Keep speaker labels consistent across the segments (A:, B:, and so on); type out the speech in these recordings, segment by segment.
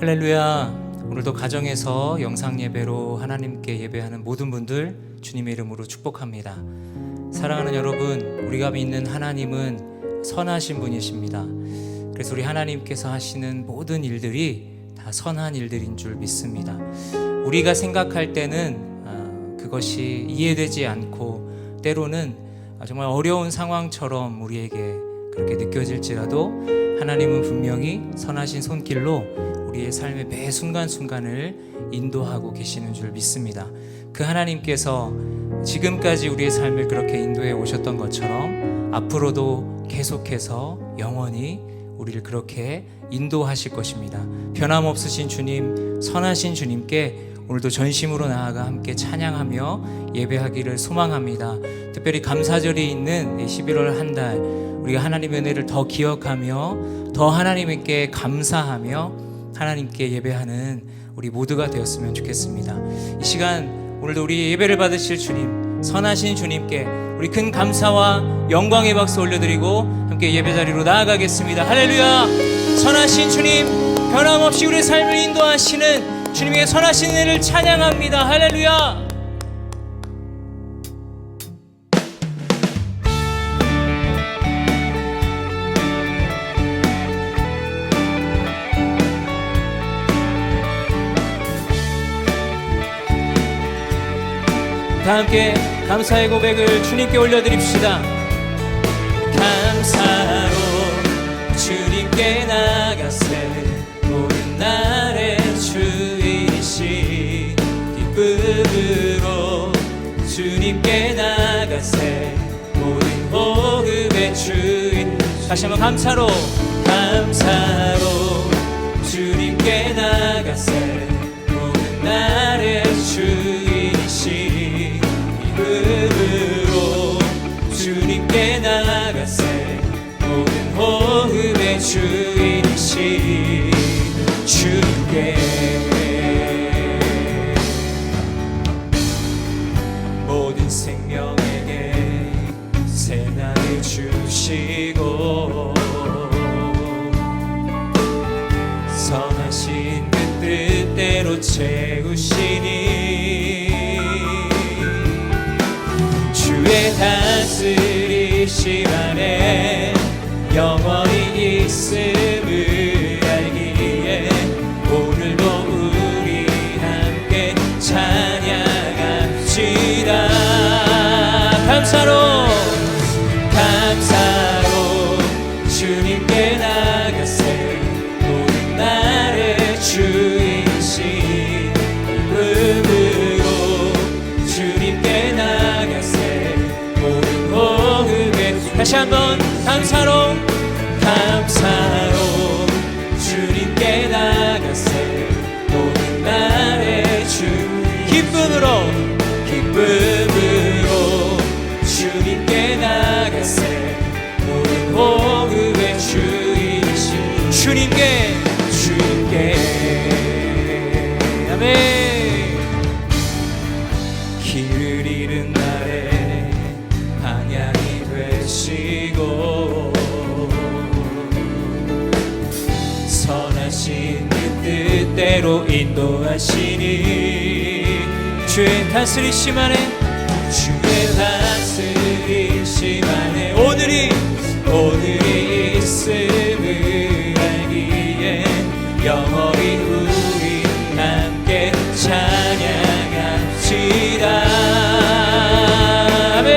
A: 할렐루야. 오늘도 가정에서 영상 예배로 하나님께 예배하는 모든 분들 주님의 이름으로 축복합니다. 사랑하는 여러분, 우리가 믿는 하나님은 선하신 분이십니다. 그래서 우리 하나님께서 하시는 모든 일들이 다 선한 일들인 줄 믿습니다. 우리가 생각할 때는 그것이 이해되지 않고 때로는 정말 어려운 상황처럼 우리에게 그렇게 느껴질지라도 하나님은 분명히 선하신 손길로 우리의 삶의 매 순간순간을 인도하고 계시는 줄 믿습니다. 그 하나님께서 지금까지 우리의 삶을 그렇게 인도해 오셨던 것처럼 앞으로도 계속해서 영원히 우리를 그렇게 인도하실 것입니다. 변함없으신 주님, 선하신 주님께 오늘도 전심으로 나아가 함께 찬양하며 예배하기를 소망합니다. 특별히 감사절이 있는 11월 한 달, 우리가 하나님의 은혜를 더 기억하며 더 하나님께 감사하며 하나님께 예배하는 우리 모두가 되었으면 좋겠습니다. 이 시간 오늘도 우리 예배를 받으실 주님, 선하신 주님께 우리 큰 감사와 영광의 박수 올려드리고 함께 예배 자리로 나아가겠습니다. 할렐루야. 선하신 주님, 변함없이 우리의 삶을 인도하시는 주님의 선하신 은혜를 찬양합니다. 할렐루야. 다 함께 감사의 고백을 주님께 올려드립시다. 감사로 주님께 나가세 모든 날의 주이시 기쁨으로 주님께 나가세 모든 호흡의 주인. 다시 한번 감사로 주님께 나가세 모든 날의 주이시 기쁨으로 주님께 나가세 모든 호흡의 주이시 주께 모든 생명에게 새 날을 주시고 선하신 그 뜻대로 채우시니 주의 다스리심 안에 영원히 있음을 알기에 오늘도 우리 함께 찬양합시다. 감사로 주님께 나가세 모든 날의 주이시 기쁨으로 주님께 나가세 모든 호흡에. 다시 한번 감사로 주님께 나가세 모든 날의 주 기쁨으로 주님께 나가세 모든 호흡의 주이시 주님께 아멘. 길을 잃은 날에 방향이 되시고 선하신 그 뜻대로 인도하시니 주의 다스리심 안에 오늘이 있음을 알기에 영원히 우리 함께 찬양합시다. 아멘.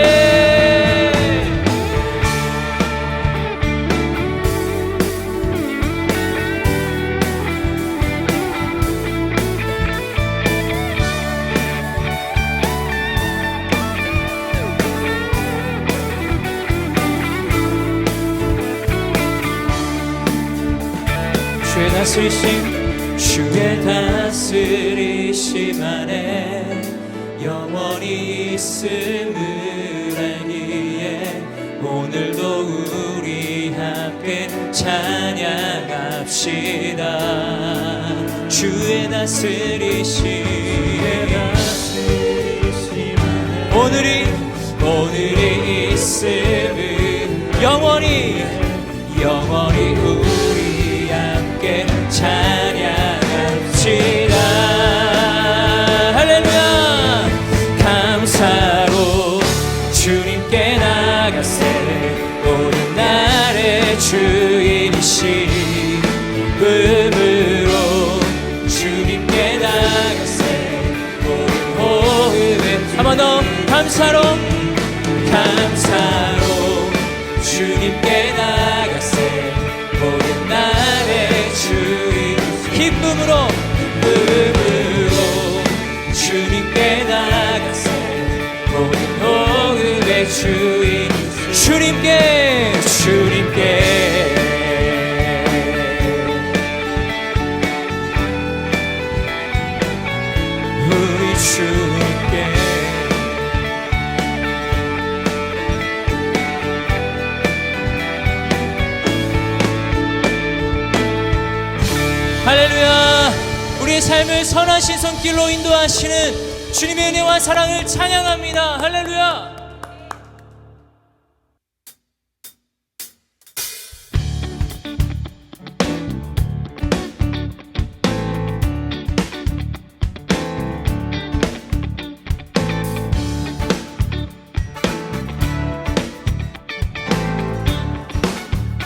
A: 주의 다스리심 안에 영원히 있음을 알기에 오늘도 우리 함께 찬양합시다. 주의 다스리심 안에 오늘이 있음을 영원히 우리 함께 찬양합시다. 나가세 모든 날의 주인이시 기쁨으로 주님께 나가세 모든 호흡에 한 번 더 감사로 주님께 나가세 모든 날의 주인 기쁨으로 주님께 나가세 모든 호흡의 주인 주님께 우리 주님께 할렐루야. 우리의 삶을 선하신 손길로 인도하시는 주님의 은혜와 사랑을 찬양합니다. 할렐루야.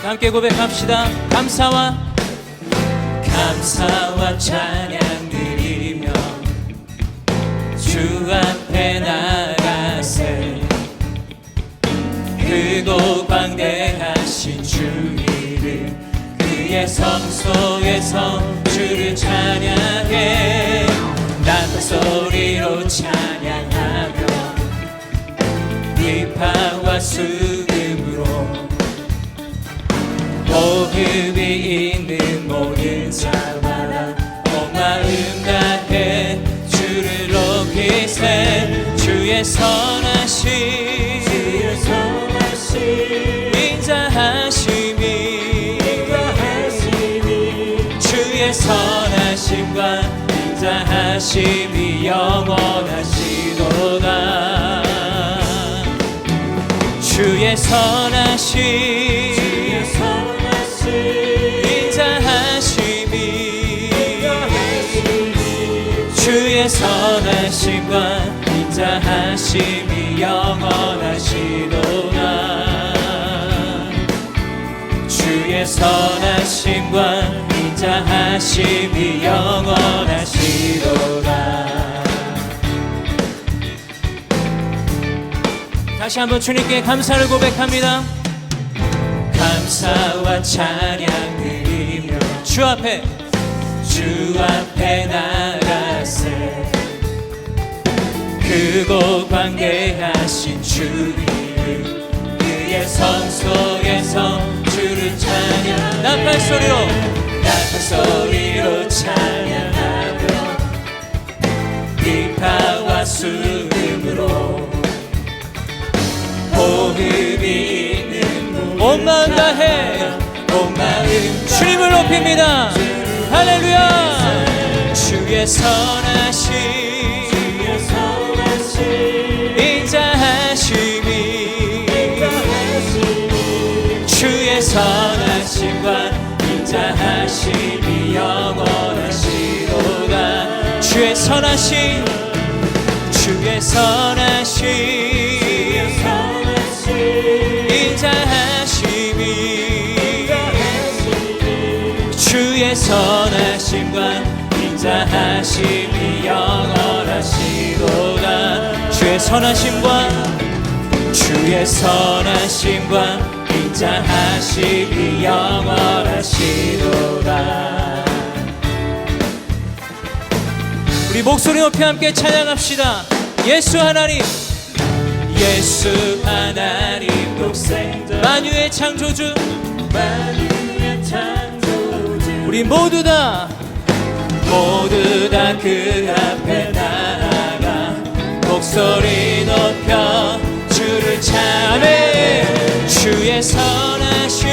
A: 함께 고백합시다. 감사와 찬양 드리며 주 앞에 나가세 크고 광대하신 주 이름 그의 성소에서 주를 찬양해 나팔 소리로 찬양하며 비파와 수금으로 호흡이 있는 모든 자마다 온 마음 다해 주를 높이세 주의 선하심 인자하심이 주의 선하심과 인자하심이 영원하시도다 주의 선하심 주의 선하심과 인자하심이 영원하시도다 주의 선하심과 인자하심이 영원하시도다. 다시 한번 주님께 감사를 고백합니다. 감사와 찬양 드리며 주 앞에 나가세 크고 광대하신 주 이름 그의 성소에서 주를 찬양 나팔 소리로 찬양하며 비파와 수금으로 호흡이 있는 온 마음 다해 주님을 높입니다. 할렐루야. 주의 선하심 인자하심이 주의 선하심과 인자하심이 영원하시도다 주의 선하심 인자하심이 주의 선하심과 인자하심이 영원하시도다 주의 선하심과 인자하심이 영원하시도다. 우리 목소리 높이 함께 찬양합시다. 예수 하나님 독생자 만유의 창조주 우리 모두 다 그 앞에 나아가 목소리 높여 주를 찬양해 주의 선하심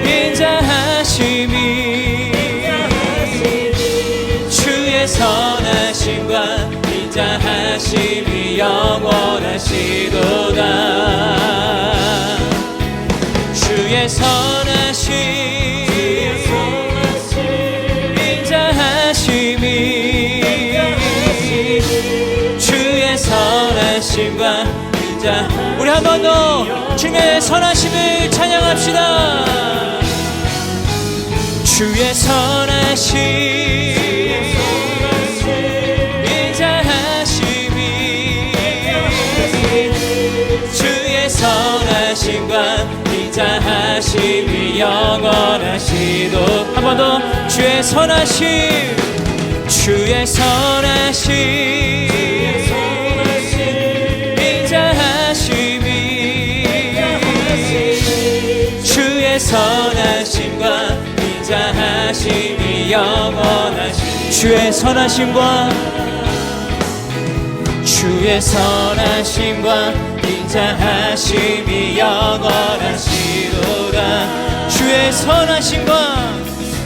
A: 인자하심이 주의 선하심과 인자하심이 영원하시도다 주의 선하심 인자하심이 주의 선하심과 자, 우리 한 번 더 주님의 선하심을 찬양합시다. 주의 선하심 인자하심이 주의 선하심과 인자하심이 영원하시도. 한 번 더 주의 선하심 주의 선하심 인자하심이 주의 선하심과 인자하심이 영원하시. 주의 선하심과 주의 선하심과 인자하심이 영원하시도다. 주의 선하심과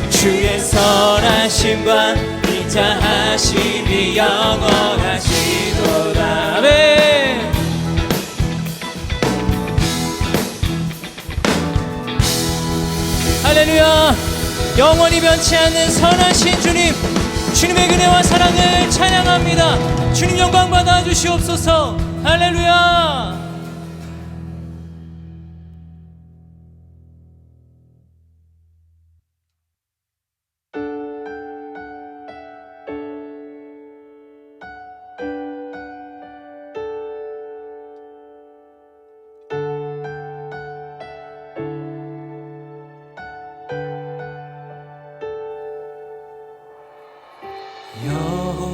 A: 주의 선하심과 인자하심이 영원하시도다. 아멘. 할렐루야. 영원히 변치 않는 선하신 주님, 주님의 은혜와 사랑을 찬양합니다. 주님 영광 받아 주시옵소서. 할렐루야.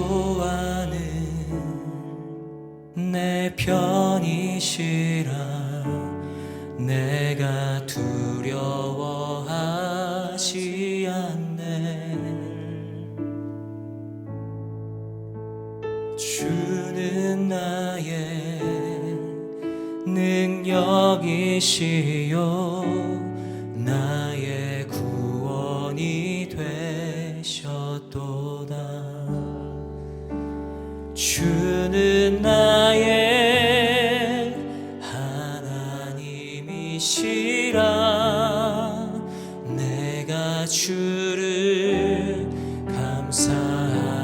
A: 여호와는 내 편이시라 내가 두려워하지 않네. 주는 나의 능력이시요 나의 구원이 되셨도다. 주는 나의 하나님이시라 내가 주를 감사하리이다.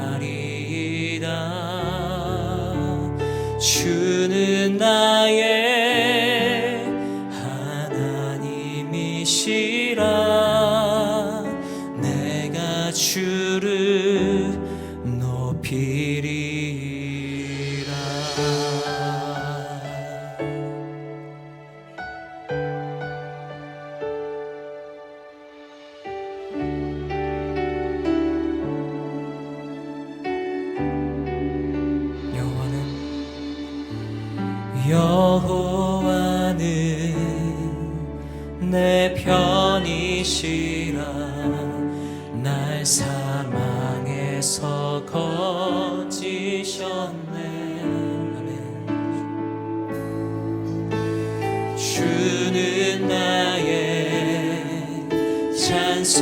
A: 주는 나의 하나님이시라 내가 주를 높이리라. 여호와는 내 편이시라 날 사망에서 건지셨네. 주는 나의 찬송이시요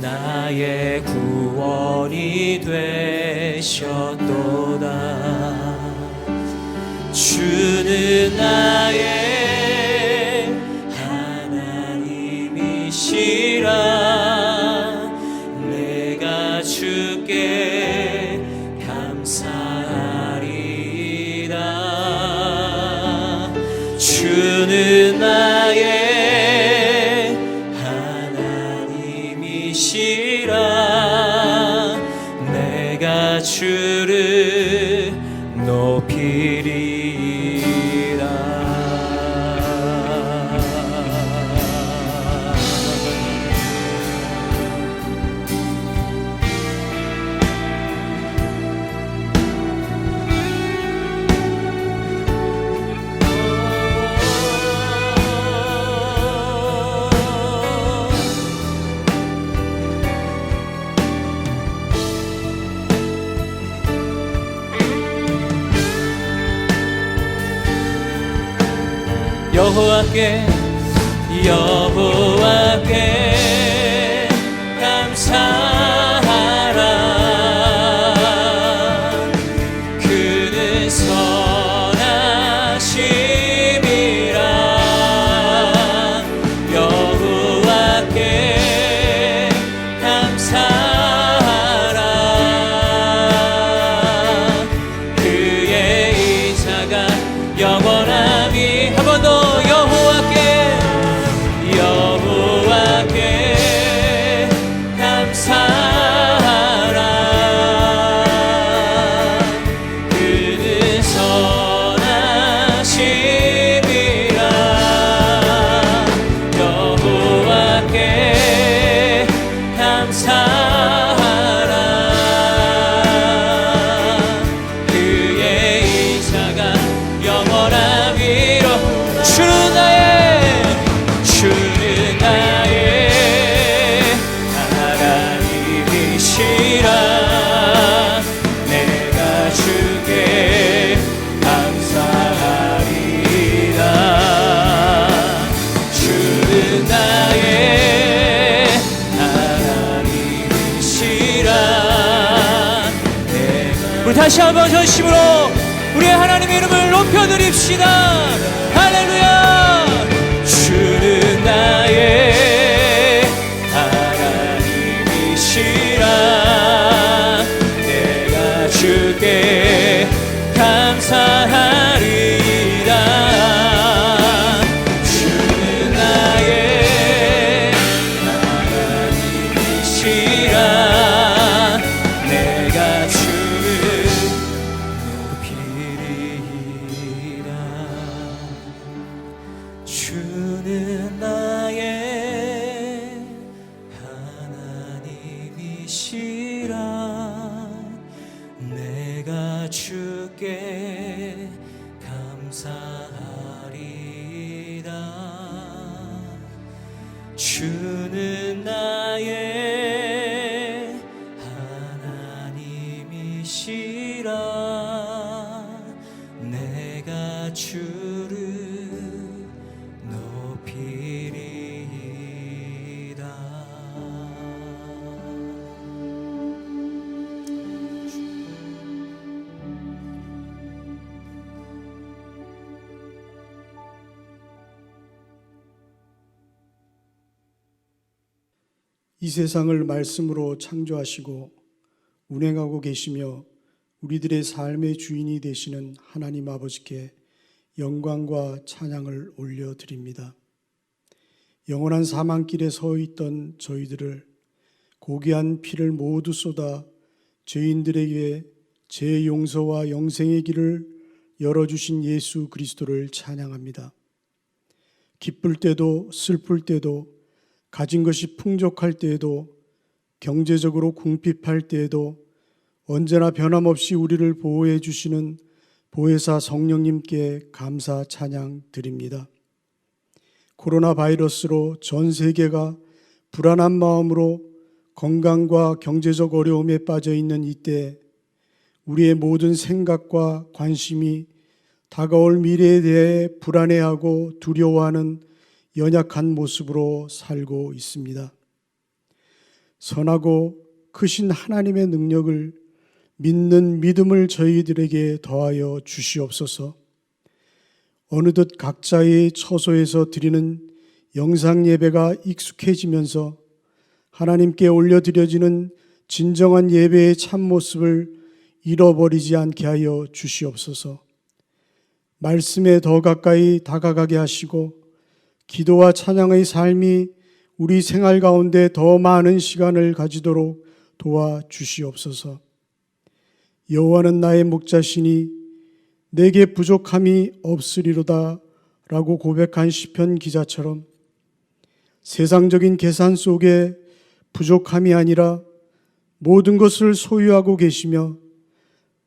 A: 나의 구원이 되셨도다. 주는 나의 하나님이시라 내가 주께 감사하리이다. 주는 나의 하나님이시라 내가 주를 높이리이다. 여호와께 감사하라. 그는 선하심이라. 여호와께 감사하라. 그의 의자가 영원함이. 한 번 더 여호와께 감사하라. 그는 선하심이라. 여호와께 감사하라. 그의 의자가 영원함이로. 주는 나의 하나님이시라. 내가 주께 감사하리라. 주는 나의 하나님이시라. 우리 다시 한번 전심으로 우리의 하나님의 이름을 높여드립시다. 할렐루야. 주는 나의 하나님이시라. 내가 주께 감사하리라. 주는 나의 하나님이시라. 내가 주를 높이리라. 주는 나의 하나님이시라. 내가 주께 감사하리라. 주는 나의 하나님이시라. 내가 주를 높이리라.
B: 이 세상을 말씀으로 창조하시고 운행하고 계시며 우리들의 삶의 주인이 되시는 하나님 아버지께 영광과 찬양을 올려드립니다. 영원한 사망길에 서 있던 저희들을 고귀한 피를 모두 쏟아 죄인들에게 죄 용서와 영생의 길을 열어주신 예수 그리스도를 찬양합니다. 기쁠 때도 슬플 때도 가진 것이 풍족할 때에도 경제적으로 궁핍할 때에도 언제나 변함없이 우리를 보호해 주시는 보혜사 성령님께 감사 찬양 드립니다. 코로나 바이러스로 전 세계가 불안한 마음으로 건강과 경제적 어려움에 빠져 있는 이때 우리의 모든 생각과 관심이 다가올 미래에 대해 불안해하고 두려워하는 연약한 모습으로 살고 있습니다. 선하고 크신 하나님의 능력을 믿는 믿음을 저희들에게 더하여 주시옵소서. 어느덧 각자의 처소에서 드리는 영상 예배가 익숙해지면서 하나님께 올려드려지는 진정한 예배의 참모습을 잃어버리지 않게 하여 주시옵소서. 말씀에 더 가까이 다가가게 하시고 기도와 찬양의 삶이 우리 생활 가운데 더 많은 시간을 가지도록 도와주시옵소서. 여호와는 나의 목자시니 내게 부족함이 없으리로다 라고 고백한 시편 기자처럼 세상적인 계산 속에 부족함이 아니라 모든 것을 소유하고 계시며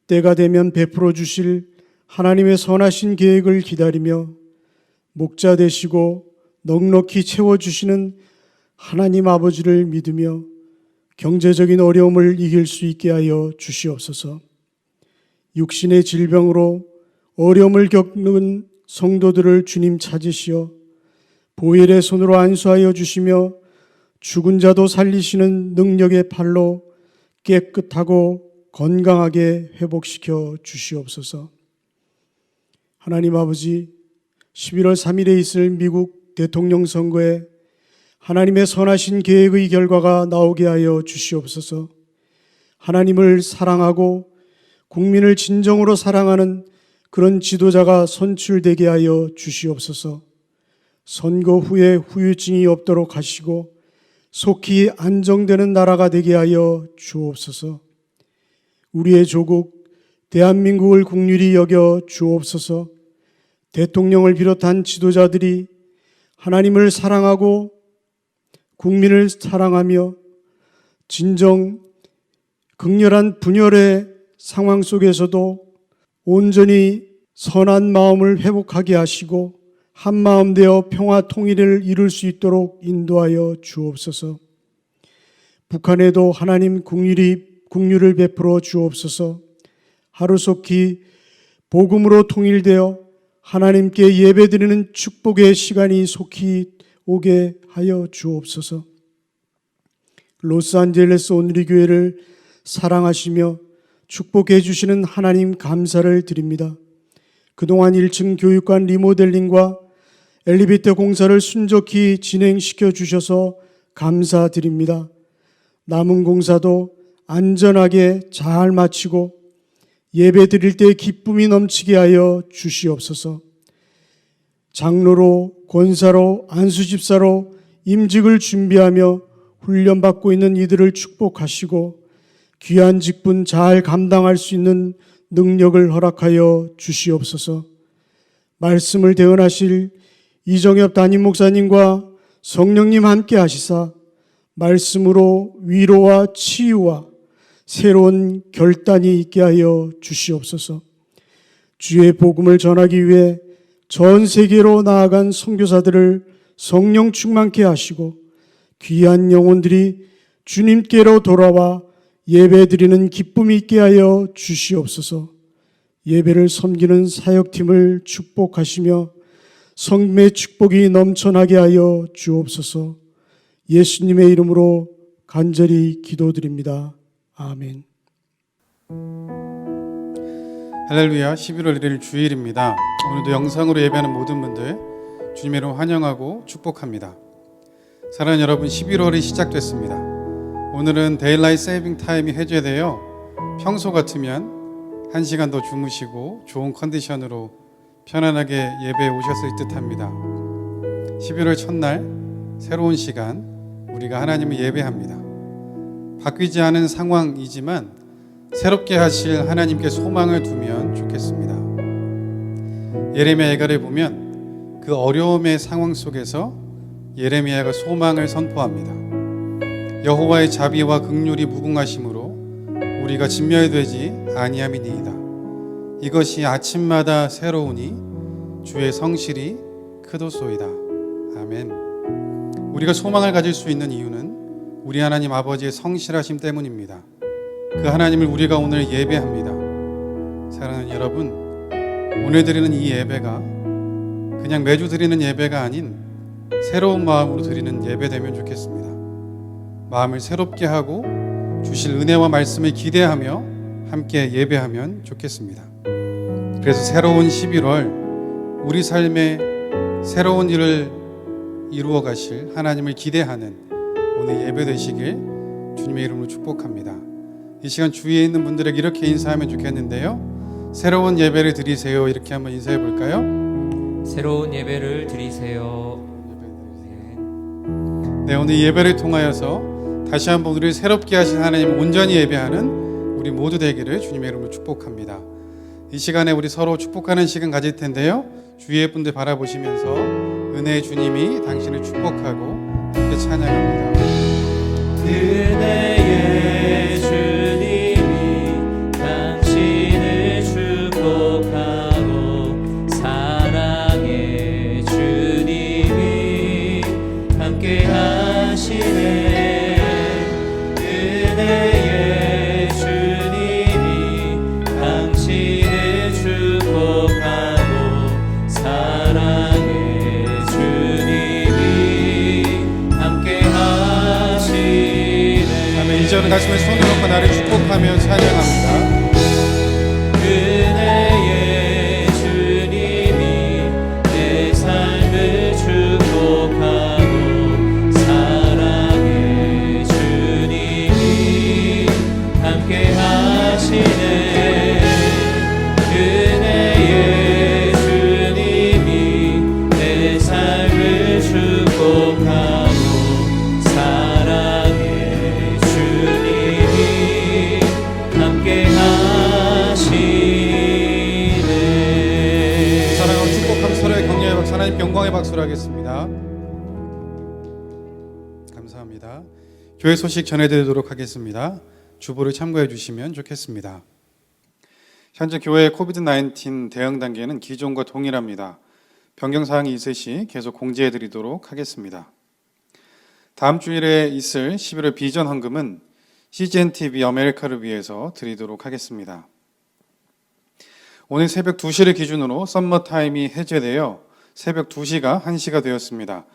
B: 때가 되면 베풀어 주실 하나님의 선하신 계획을 기다리며 목자 되시고 넉넉히 채워주시는 하나님 아버지를 믿으며 경제적인 어려움을 이길 수 있게 하여 주시옵소서. 육신의 질병으로 어려움을 겪는 성도들을 주님 찾으시어 보혈의 손으로 안수하여 주시며 죽은 자도 살리시는 능력의 팔로 깨끗하고 건강하게 회복시켜 주시옵소서. 하나님 아버지, 11월 3일에 있을 미국 대통령 선거에 하나님의 선하신 계획의 결과가 나오게 하여 주시옵소서. 하나님을 사랑하고 국민을 진정으로 사랑하는 그런 지도자가 선출되게 하여 주시옵소서. 선거 후에 후유증이 없도록 하시고 속히 안정되는 나라가 되게 하여 주옵소서. 우리의 조국 대한민국을 국률이 여겨 주옵소서. 대통령을 비롯한 지도자들이 하나님을 사랑하고 국민을 사랑하며 진정 극렬한 분열의 상황 속에서도 온전히 선한 마음을 회복하게 하시고 한마음 되어 평화 통일을 이룰 수 있도록 인도하여 주옵소서. 북한에도 하나님 국률을 베풀어 주옵소서. 하루속히 복음으로 통일되어 하나님께 예배드리는 축복의 시간이 속히 오게 하여 주옵소서. 로스안젤레스 온누리교회를 사랑하시며 축복해 주시는 하나님 감사를 드립니다. 그동안 1층 교육관 리모델링과 엘리베이터 공사를 순조롭게 진행시켜 주셔서 감사드립니다. 남은 공사도 안전하게 잘 마치고 예배 드릴 때 기쁨이 넘치게 하여 주시옵소서. 장로로, 권사로, 안수집사로 임직을 준비하며 훈련받고 있는 이들을 축복하시고 귀한 직분 잘 감당할 수 있는 능력을 허락하여 주시옵소서. 말씀을 대언하실 이정엽 담임 목사님과 성령님 함께 하시사 말씀으로 위로와 치유와 새로운 결단이 있게 하여 주시옵소서. 주의 복음을 전하기 위해 전 세계로 나아간 선교사들을 성령 충만케 하시고 귀한 영혼들이 주님께로 돌아와 예배드리는 기쁨이 있게 하여 주시옵소서. 예배를 섬기는 사역팀을 축복하시며 성금의 축복이 넘쳐나게 하여 주옵소서. 예수님의 이름으로 간절히 기도드립니다. 아멘.
C: 할렐루야. 11월 1일 주일입니다. 오늘도 영상으로 예배하는 모든 분들 주님의 이름 환영하고 축복합니다. 사랑하는 여러분, 11월이 시작됐습니다. 오늘은 데일라이트 세이빙 타임이 해제되어 평소 같으면 1시간 더 주무시고 좋은 컨디션으로 편안하게 예배에 오셨을 듯합니다. 11월 첫날 새로운 시간 우리가 하나님을 예배합니다. 바뀌지 않은 상황이지만 새롭게 하실 하나님께 소망을 두면 좋겠습니다. 예레미야 예가를 보면 그 어려움의 상황 속에서 예레미야가 소망을 선포합니다. 여호와의 자비와 긍휼이 무궁하심으로 우리가 진멸되지 아니함이니이다. 이것이 아침마다 새로우니 주의 성실이 크도소이다. 아멘. 우리가 소망을 가질 수 있는 이유는 우리 하나님 아버지의 성실하심 때문입니다. 그 하나님을 우리가 오늘 예배합니다. 사랑하는 여러분, 오늘 드리는 이 예배가 그냥 매주 드리는 예배가 아닌 새로운 마음으로 드리는 예배 되면 좋겠습니다. 마음을 새롭게 하고 주실 은혜와 말씀을 기대하며 함께 예배하면 좋겠습니다. 그래서 새로운 11월 우리 삶에 새로운 일을 이루어 가실 하나님을 기대하는 오늘 예배 되시길 주님의 이름으로 축복합니다. 이 시간 주위에 있는 분들에게 이렇게 인사하면 좋겠는데요. 새로운 예배를 드리세요. 이렇게 한번 인사해 볼까요?
A: 새로운 예배를 드리세요.
C: 네, 오늘 예배를 통하여서 다시 한번 우리를 새롭게 하신 하나님을 온전히 예배하는 우리 모두 되기를 주님의 이름으로 축복합니다. 이 시간에 우리 서로 축복하는 시간 가질 텐데요. 주위의 분들 바라보시면서 은혜의 주님이 당신을 축복하고 함께 찬양합니다.
A: 은혜의 주님이 당신을 축복하고 사랑의 주님이 함께 하시네. 은혜의 주님이 당신을 축복하고 사랑의 주님이 함께 하시네.
C: 아멘. 이제는 가슴에 손을 얹고 나를 축복하며 찬양합니다.
A: 은혜의 주님이 내 삶을 축복하고 사랑의 주님이 함께 하시네. 은혜의
C: 하나님께 영광의 박수를 하겠습니다. 감사합니다. 교회 소식 전해드리도록 하겠습니다. 주보를 참고해 주시면 좋겠습니다. 현재 교회의 코비드-19 대응 단계는 기존과 동일합니다. 변경사항이 있으시 계속 공지해 드리도록 하겠습니다. 다음 주일에 있을 11월 비전 헌금은 CGNTV 아메리카를 위해서 드리도록 하겠습니다. 오늘 새벽 2시를 기준으로 썸머타임이 해제되어 새벽 2시가 1시가 되었습니다.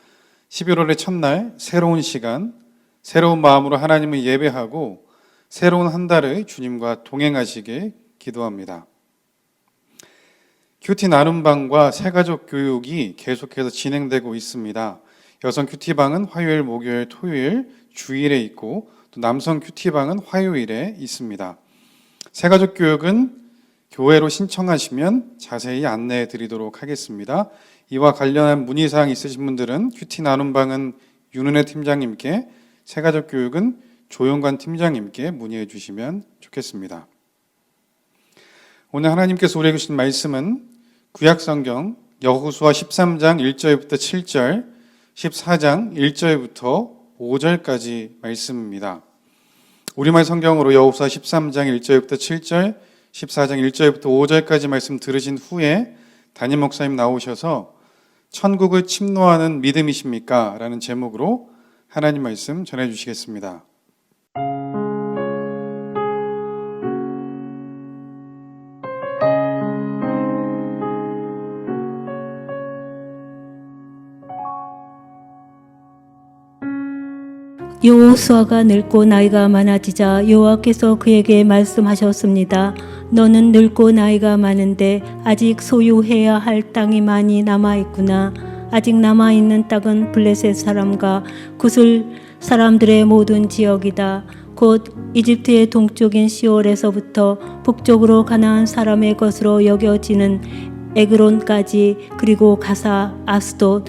C: 11월의 첫날 새로운 시간, 새로운 마음으로 하나님을 예배하고 새로운 한 달을 주님과 동행하시길 기도합니다. 큐티 나눔방과 새가족 교육이 계속해서 진행되고 있습니다. 여성 큐티방은 화요일, 목요일, 토요일, 주일에 있고 또 남성 큐티방은 화요일에 있습니다. 새가족 교육은 교회로 신청하시면 자세히 안내해 드리도록 하겠습니다. 이와 관련한 문의사항 있으신 분들은 큐티 나눔방은 윤은혜 팀장님께, 새가족 교육은 조용관 팀장님께 문의해 주시면 좋겠습니다. 오늘 하나님께서 우리에게 주신 말씀은 구약성경 여호수아 13장 1절부터 7절, 14장 1절부터 5절까지 말씀입니다. 우리말 성경으로 여호수아 13장 1절부터 7절, 14장 1절부터 5절까지 말씀 들으신 후에 담임 목사님 나오셔서 천국을 침노하는 믿음이십니까? 라는 제목으로 하나님 말씀 전해주시겠습니다.
D: 여호수아가 늙고 나이가 많아지자 여호와께서 그에게 말씀하셨습니다. 너는 늙고 나이가 많은데 아직 소유해야 할 땅이 많이 남아있구나. 아직 남아있는 땅은 블레셋 사람과 구슬 사람들의 모든 지역이다. 곧 이집트의 동쪽인 시올에서부터 북쪽으로 가나안 사람의 것으로 여겨지는 에그론까지, 그리고 가사, 아스돗,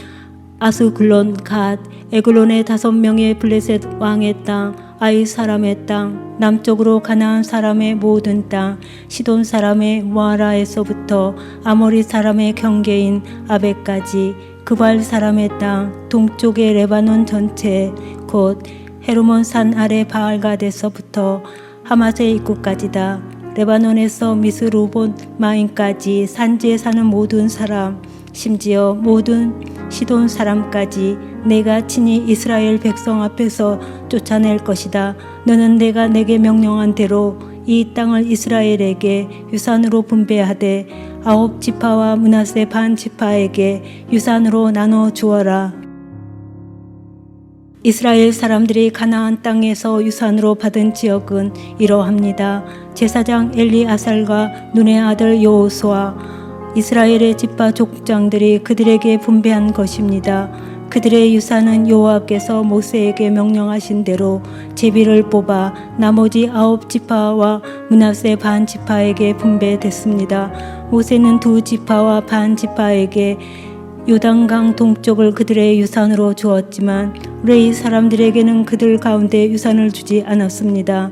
D: 아스글론, 갓, 에글론의 5명의 블레셋 왕의 땅, 아이 사람의 땅, 남쪽으로 가나안 사람의 모든 땅, 시돈 사람의 모아라에서부터 아모리 사람의 경계인 아벡까지, 그발 사람의 땅, 동쪽의 레바논 전체, 곧 헤르몬 산 아래 바알갓에서부터 하맛의 입구까지다. 레바논에서 미스루본 마인까지 산지에 사는 모든 사람, 심지어 모든 시돈 사람까지 내가 친히 이스라엘 백성 앞에서 쫓아낼 것이다. 너는 내가 내게 명령한 대로 이 땅을 이스라엘에게 유산으로 분배하되 9지파와 므낫세 반 지파에게 유산으로 나눠 주어라. 이스라엘 사람들이 가나안 땅에서 유산으로 받은 지역은 이러합니다. 제사장 엘리아살과 눈의 아들 여호수아, 이스라엘의 지파 족장들이 그들에게 분배한 것입니다. 그들의 유산은 여호와께서 모세에게 명령하신 대로 제비를 뽑아 나머지 9지파와 므낫세 반 지파에게 분배됐습니다. 모세는 2지파와 반 지파에게 요단강 동쪽을 그들의 유산으로 주었지만 레위 사람들에게는 그들 가운데 유산을 주지 않았습니다.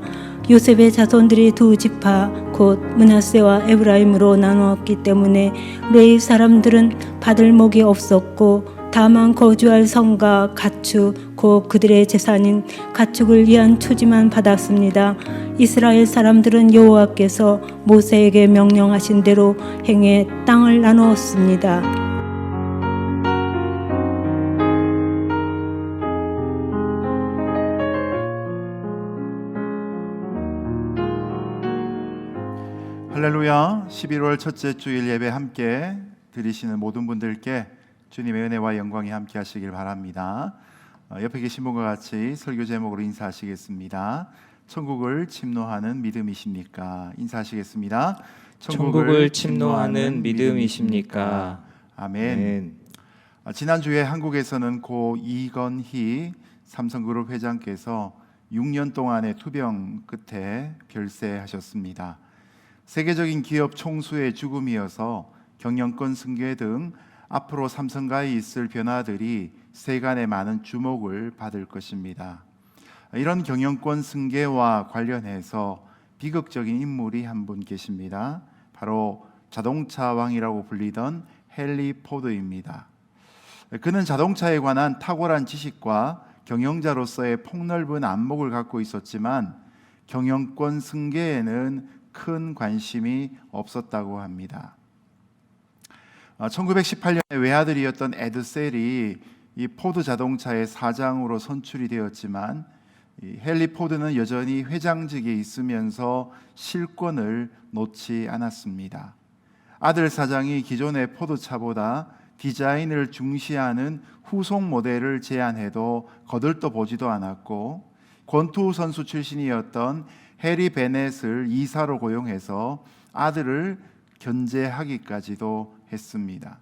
D: 요셉의 자손들이 2지파 곧 므낫세와 에브라임으로 나누었기 때문에 레위 사람들은 받을 목이 없었고 다만 거주할 성과 가축 곧 그들의 재산인 가축을 위한 초지만 받았습니다. 이스라엘 사람들은 여호와께서 모세에게 명령하신 대로 행해 땅을 나누었습니다.
E: 할렐루야. 11월 첫째 주일 예배 함께 드리시는 모든 분들께 주님의 은혜와 영광이 함께 하시길 바랍니다. 옆에 계신 분과 같이 설교 제목으로 인사하시겠습니다. 천국을 침노하는 믿음이십니까? 인사하시겠습니다.
A: 천국을 침노하는 믿음이십니까?
E: 아멘. 지난주에 한국에서는 고 이건희 삼성그룹 회장께서 6년 동안의 투병 끝에 별세하셨습니다. 세계적인 기업 총수의 죽음이어서 경영권 승계 등 앞으로 삼성가에 있을 변화들이 세간의 많은 주목을 받을 것입니다. 이런 경영권 승계와 관련해서 비극적인 인물이 한 분 계십니다. 바로 자동차 왕이라고 불리던 헨리 포드입니다. 그는 자동차에 관한 탁월한 지식과 경영자로서의 폭넓은 안목을 갖고 있었지만 경영권 승계에는 큰 관심이 없었다고 합니다. 1918년에 외아들이었던 에드셀이 이 포드 자동차의 사장으로 선출이 되었지만 헨리 포드는 여전히 회장직에 있으면서 실권을 놓지 않았습니다. 아들 사장이 기존의 포드차보다 디자인을 중시하는 후속 모델을 제안해도 거들떠 보지도 않았고, 권투 선수 출신이었던 해리 베넷을 이사로 고용해서 아들을 견제하기까지도 했습니다.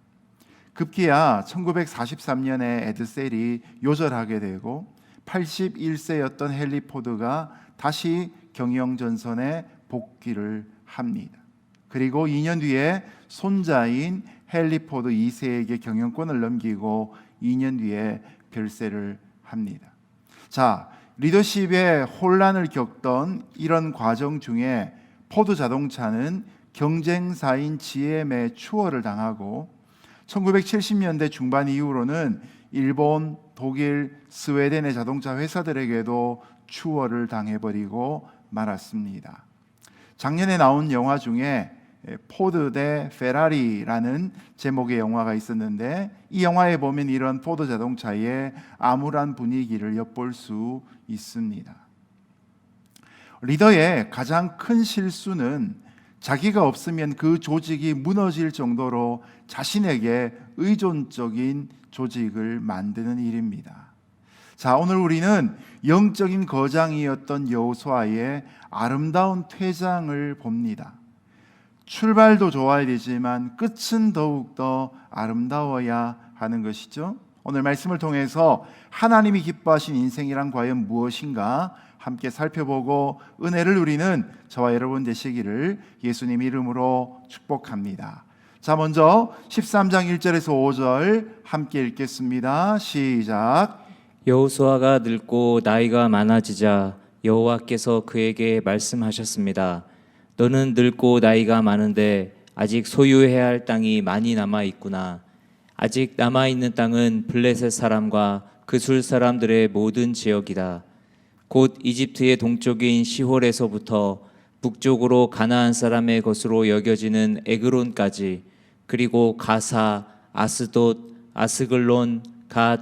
E: 급기야 1943년에 에드셀이 요절하게 되고 81세였던 헨리 포드가 다시 경영전선에 복귀를 합니다. 그리고 2년 뒤에 손자인 헨리 포드 2세에게 경영권을 넘기고 2년 뒤에 별세를 합니다. 자, 리더십에 혼란을 겪던 이런 과정 중에 포드 자동차는 경쟁사인 GM의 추월을 당하고 1970년대 중반 이후로는 일본, 독일, 스웨덴의 자동차 회사들에게도 추월을 당해버리고 말았습니다. 작년에 나온 영화 중에 포드 대 페라리라는 제목의 영화가 있었는데, 이 영화에 보면 이런 포드 자동차의 암울한 분위기를 엿볼 수 있습니다. 리더의 가장 큰 실수는 자기가 없으면 그 조직이 무너질 정도로 자신에게 의존적인 조직을 만드는 일입니다. 자, 오늘 우리는 영적인 거장이었던 여호수아의 아름다운 퇴장을 봅니다. 출발도 좋아야 되지만 끝은 더욱더 아름다워야 하는 것이죠. 오늘 말씀을 통해서 하나님이 기뻐하신 인생이란 과연 무엇인가 함께 살펴보고 은혜를 누리는 저와 여러분 되시기를 예수님 이름으로 축복합니다. 자, 먼저 13장 1절에서 5절 함께 읽겠습니다. 시작.
A: 여호수아가 늙고 나이가 많아지자 여호와께서 그에게 말씀하셨습니다. 너는 늙고 나이가 많은데 아직 소유해야 할 땅이 많이 남아 있구나. 아직 남아 있는 땅은 블레셋 사람과 그술 사람들의 모든 지역이다. 곧 이집트의 동쪽인 시홀에서부터 북쪽으로 가나안 사람의 것으로 여겨지는 에그론까지, 그리고 가사, 아스돗, 아스글론, 갓,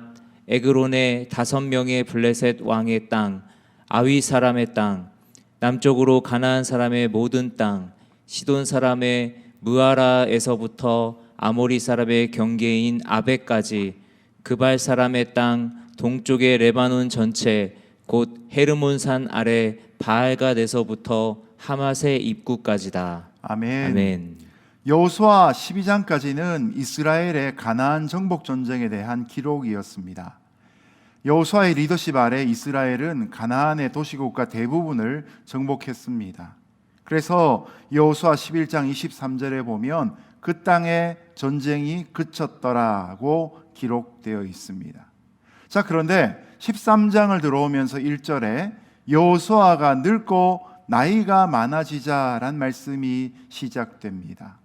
A: 에그론의 5명의 블레셋 왕의 땅, 아위 사람의 땅, 남쪽으로 가나안 사람의 모든 땅, 시돈 사람의 무아라에서부터 아모리 사람의 경계인 아벡까지, 그발 사람의 땅, 동쪽의 레바논 전체, 곧 헤르몬산 아래 바알갓에서부터 하맛의 입구까지다.
E: 아멘.
A: 아멘.
E: 여호수아 12장까지는 이스라엘의 가나안 정복 전쟁에 대한 기록이었습니다. 여호수아의 리더십 아래 이스라엘은 가나안의 도시국가 대부분을 정복했습니다. 그래서 여호수아 11장 23절에 보면 그 땅에 전쟁이 그쳤더라고 기록되어 있습니다. 자, 그런데 13장을 들어오면서 1절에 여호수아가 늙고 나이가 많아지자란 말씀이 시작됩니다.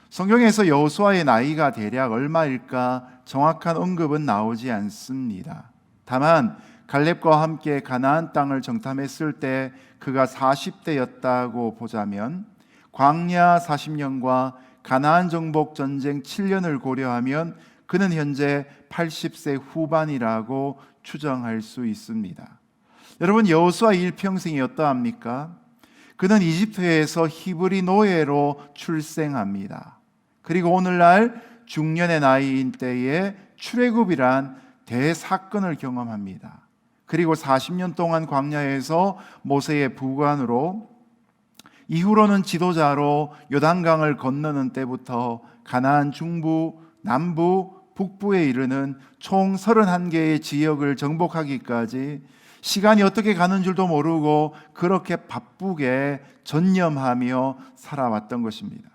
E: 성경에서 여호수아의 나이가 대략 얼마일까 정확한 언급은 나오지 않습니다. 다만 갈렙과 함께 가나안 땅을 정탐했을 때 그가 40대였다고 보자면 광야 40년과 가나안 정복 전쟁 7년을 고려하면 그는 현재 80세 후반이라고 추정할 수 있습니다. 여러분, 여호수아 일평생이 어떠합니까? 그는 이집트에서 히브리 노예로 출생합니다. 그리고 오늘날 중년의 나이인 때에 출애굽이란 대사건을 경험합니다. 그리고 40년 동안 광야에서 모세의 부관으로, 이후로는 지도자로 요단강을 건너는 때부터 가나안 중부, 남부, 북부에 이르는 총 31개의 지역을 정복하기까지 시간이 어떻게 가는 줄도 모르고 그렇게 바쁘게 전념하며 살아왔던 것입니다.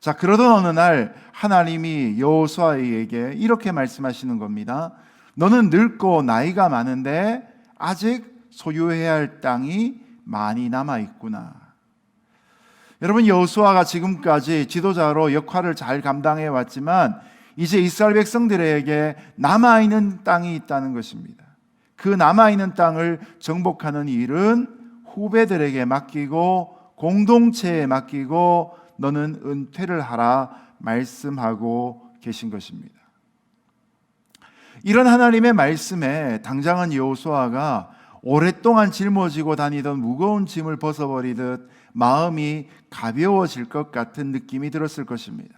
E: 자, 그러던 어느 날 하나님이 여호수아에게 이렇게 말씀하시는 겁니다. 너는 늙고 나이가 많은데 아직 소유해야 할 땅이 많이 남아 있구나. 여러분, 여호수아가 지금까지 지도자로 역할을 잘 감당해 왔지만 이제 이스라엘 백성들에게 남아있는 땅이 있다는 것입니다. 그 남아있는 땅을 정복하는 일은 후배들에게 맡기고 공동체에 맡기고 너는 은퇴를 하라 말씀하고 계신 것입니다. 이런 하나님의 말씀에 당장은 여호수아가 오랫동안 짊어지고 다니던 무거운 짐을 벗어버리듯 마음이 가벼워질 것 같은 느낌이 들었을 것입니다.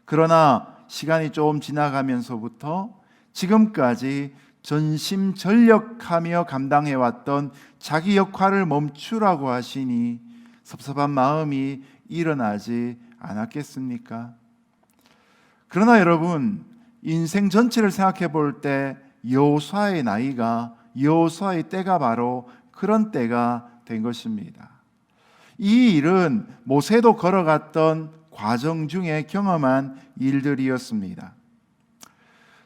E: 그러나 시간이 조금 지나가면서부터 지금까지 전심전력하며 감당해왔던 자기 역할을 멈추라고 하시니 섭섭한 마음이 일어나지 않았겠습니까? 그러나 여러분, 인생 전체를 생각해 볼 때 여호수아의 나이가, 여호수아의 때가 바로 그런 때가 된 것입니다. 이 일은 모세도 걸어갔던 과정 중에 경험한 일들이었습니다.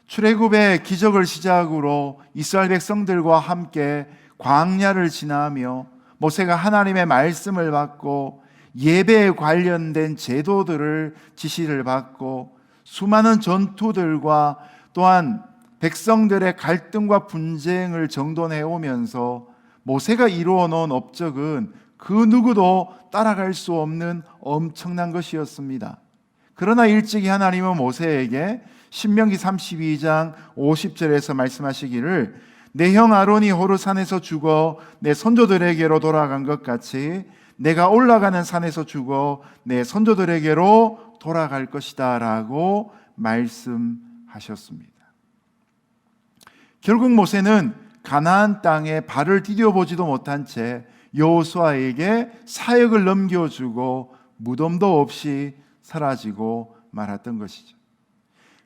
E: 출애굽의 기적을 시작으로 이스라엘 백성들과 함께 광야를 지나며 모세가 하나님의 말씀을 받고 예배에 관련된 제도들을 지시를 받고 수많은 전투들과 또한 백성들의 갈등과 분쟁을 정돈해 오면서 모세가 이루어 놓은 업적은 그 누구도 따라갈 수 없는 엄청난 것이었습니다. 그러나 일찍이 하나님은 모세에게 신명기 32장 50절에서 말씀하시기를 내 형 아론이 호르산에서 죽어 내 선조들에게로 돌아간 것 같이 내가 올라가는 산에서 죽어 내 선조들에게로 돌아갈 것이다 라고 말씀하셨습니다. 결국 모세는 가나안 땅에 발을 디뎌보지도 못한 채 여호수아에게 사역을 넘겨주고 무덤도 없이 사라지고 말았던 것이죠.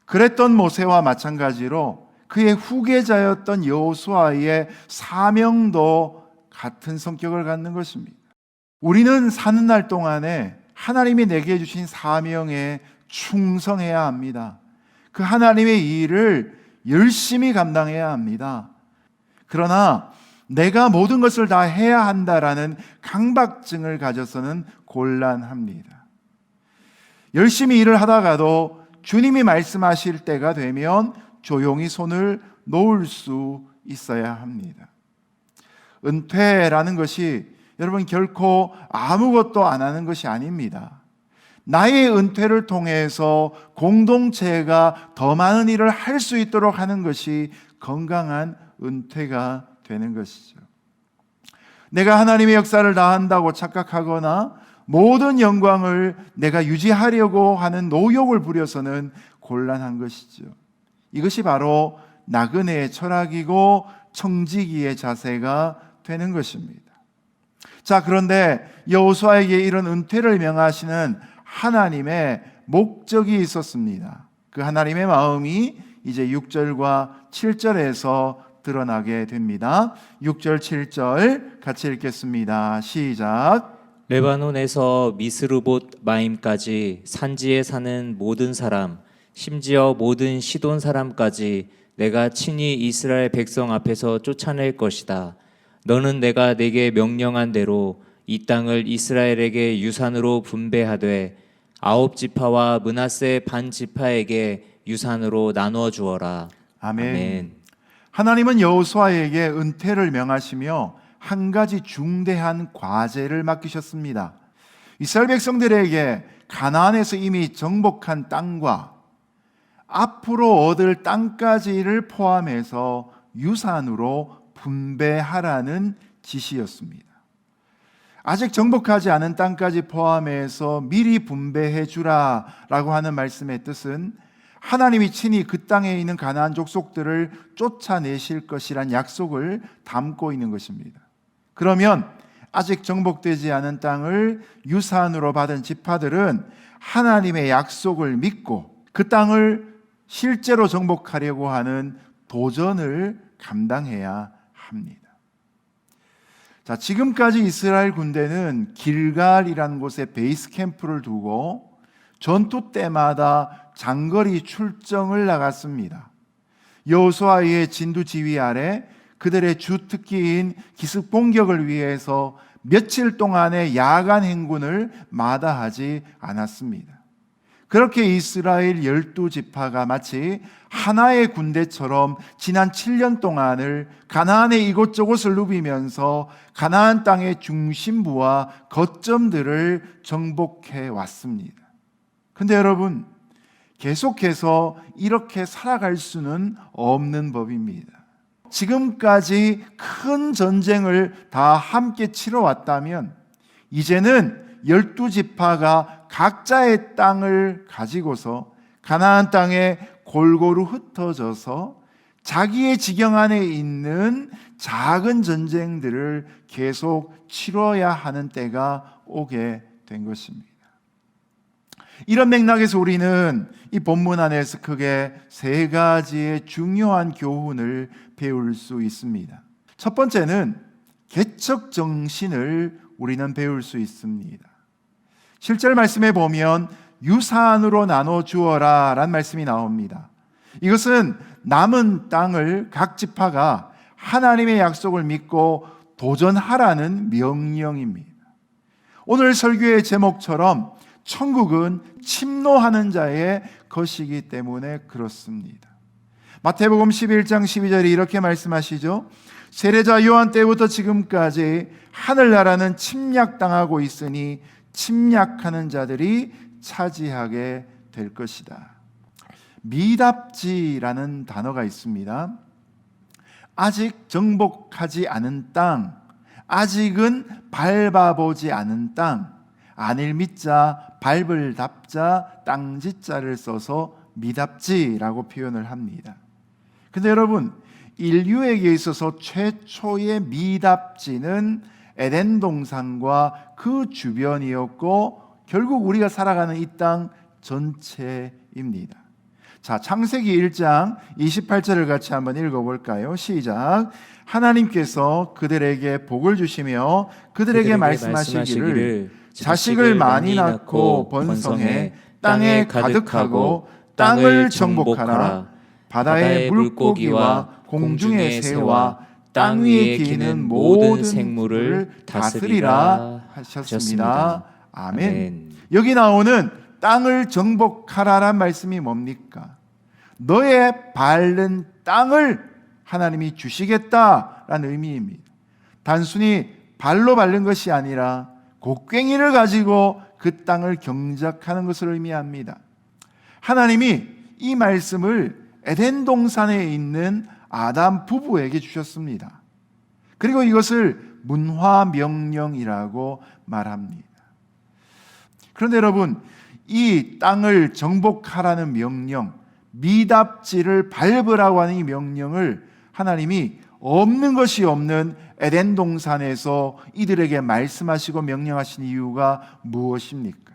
E: 그랬던 모세와 마찬가지로 그의 후계자였던 여호수아의 사명도 같은 성격을 갖는 것입니다. 우리는 사는 날 동안에 하나님이 내게 주신 사명에 충성해야 합니다. 그 하나님의 일을 열심히 감당해야 합니다. 그러나 내가 모든 것을 다 해야 한다라는 강박증을 가져서는 곤란합니다. 열심히 일을 하다가도 주님이 말씀하실 때가 되면 조용히 손을 놓을 수 있어야 합니다. 은퇴라는 것이 여러분 결코 아무것도 안 하는 것이 아닙니다. 나의 은퇴를 통해서 공동체가 더 많은 일을 할 수 있도록 하는 것이 건강한 은퇴가 되는 것이죠. 내가 하나님의 역사를 다 한다고 착각하거나 모든 영광을 내가 유지하려고 하는 노욕을 부려서는 곤란한 것이죠. 이것이 바로 나그네의 철학이고 청지기의 자세가 되는 것입니다. 자, 그런데 여호수아에게 이런 은퇴를 명하시는 하나님의 목적이 있었습니다. 그 하나님의 마음이 이제 6절과 7절에서 드러나게 됩니다. 6절, 7절 같이 읽겠습니다. 시작.
F: 레바논에서 미스르봇 마임까지 산지에 사는 모든 사람, 심지어 모든 시돈 사람까지 내가 친히 이스라엘 백성 앞에서 쫓아낼 것이다. 너는 내가 내게 명령한 대로 이 땅을 이스라엘에게 유산으로 분배하되 9지파와 므낫세 반 지파에게 유산으로 나누어 주어라.
E: 아멘. 하나님은 여호수아에게 은퇴를 명하시며 한 가지 중대한 과제를 맡기셨습니다. 이스라엘 백성들에게 가나안에서 이미 정복한 땅과 앞으로 얻을 땅까지를 포함해서 유산으로 분배하라는 지시였습니다. 아직 정복하지 않은 땅까지 포함해서 미리 분배해 주라라고 하는 말씀의 뜻은 하나님이 친히 그 땅에 있는 가나안 족속들을 쫓아내실 것이란 약속을 담고 있는 것입니다. 그러면 아직 정복되지 않은 땅을 유산으로 받은 지파들은 하나님의 약속을 믿고 그 땅을 실제로 정복하려고 하는 도전을 감당해야 합니다. 자, 지금까지 이스라엘 군대는 길갈이라는 곳에 베이스 캠프를 두고 전투 때마다 장거리 출정을 나갔습니다. 여호수아의 진두 지휘 아래 그들의 주특기인 기습 공격을 위해서 며칠 동안의 야간 행군을 마다하지 않았습니다. 그렇게 이스라엘 12지파가 마치 하나의 군대처럼 지난 7년 동안을 가나안의 이곳저곳을 누비면서 가나안 땅의 중심부와 거점들을 정복해 왔습니다. 근데 여러분, 계속해서 이렇게 살아갈 수는 없는 법입니다. 지금까지 큰 전쟁을 다 함께 치러왔다면 이제는 12지파가 각자의 땅을 가지고서 가나안 땅에 골고루 흩어져서 자기의 지경 안에 있는 작은 전쟁들을 계속 치러야 하는 때가 오게 된 것입니다. 이런 맥락에서 우리는 이 본문 안에서 크게 세 가지의 중요한 교훈을 배울 수 있습니다. 첫 번째는 개척 정신을 우리는 배울 수 있습니다. 7절 말씀에 보면 유산으로 나눠 주어라 라는 말씀이 나옵니다. 이것은 남은 땅을 각 지파가 하나님의 약속을 믿고 도전하라는 명령입니다. 오늘 설교의 제목처럼 천국은 침노하는 자의 것이기 때문에 그렇습니다. 마태복음 11장 12절이 이렇게 말씀하시죠. 세례자 요한 때부터 지금까지 하늘나라는 침략당하고 있으니 침략하는 자들이 차지하게 될 것이다. 미답지라는 단어가 있습니다. 아직 정복하지 않은 땅, 아직은 밟아보지 않은 땅, 안일 밑자, 밟을 답자, 땅지자를 써서 미답지라고 표현을 합니다. 근데 여러분, 인류에게 있어서 최초의 미답지는 에덴 동산과 그 주변이었고 결국 우리가 살아가는 이 땅 전체입니다. 자, 창세기 1장 28절을 같이 한번 읽어볼까요? 시작. 하나님께서 그들에게 복을 주시며 그들에게 말씀하시기를 자식을 많이 낳고 번성해 땅에 가득하고 땅을 정복하라. 바다의 물고기와 공중의 새와 땅 위에 기는 모든 생물을 다스리라 하셨습니다. 아멘. 여기 나오는 땅을 정복하라란 말씀이 뭡니까? 너의 밟는 땅을 하나님이 주시겠다라는 의미입니다. 단순히 발로 밟는 것이 아니라 곡괭이를 가지고 그 땅을 경작하는 것을 의미합니다. 하나님이 이 말씀을 에덴 동산에 있는 아담 부부에게 주셨습니다. 그리고 이것을 문화명령이라고 말합니다. 그런데 여러분, 이 땅을 정복하라는 명령, 미답지를 밟으라고 하는 이 명령을 하나님이 없는 것이 없는 에덴 동산에서 이들에게 말씀하시고 명령하신 이유가 무엇입니까?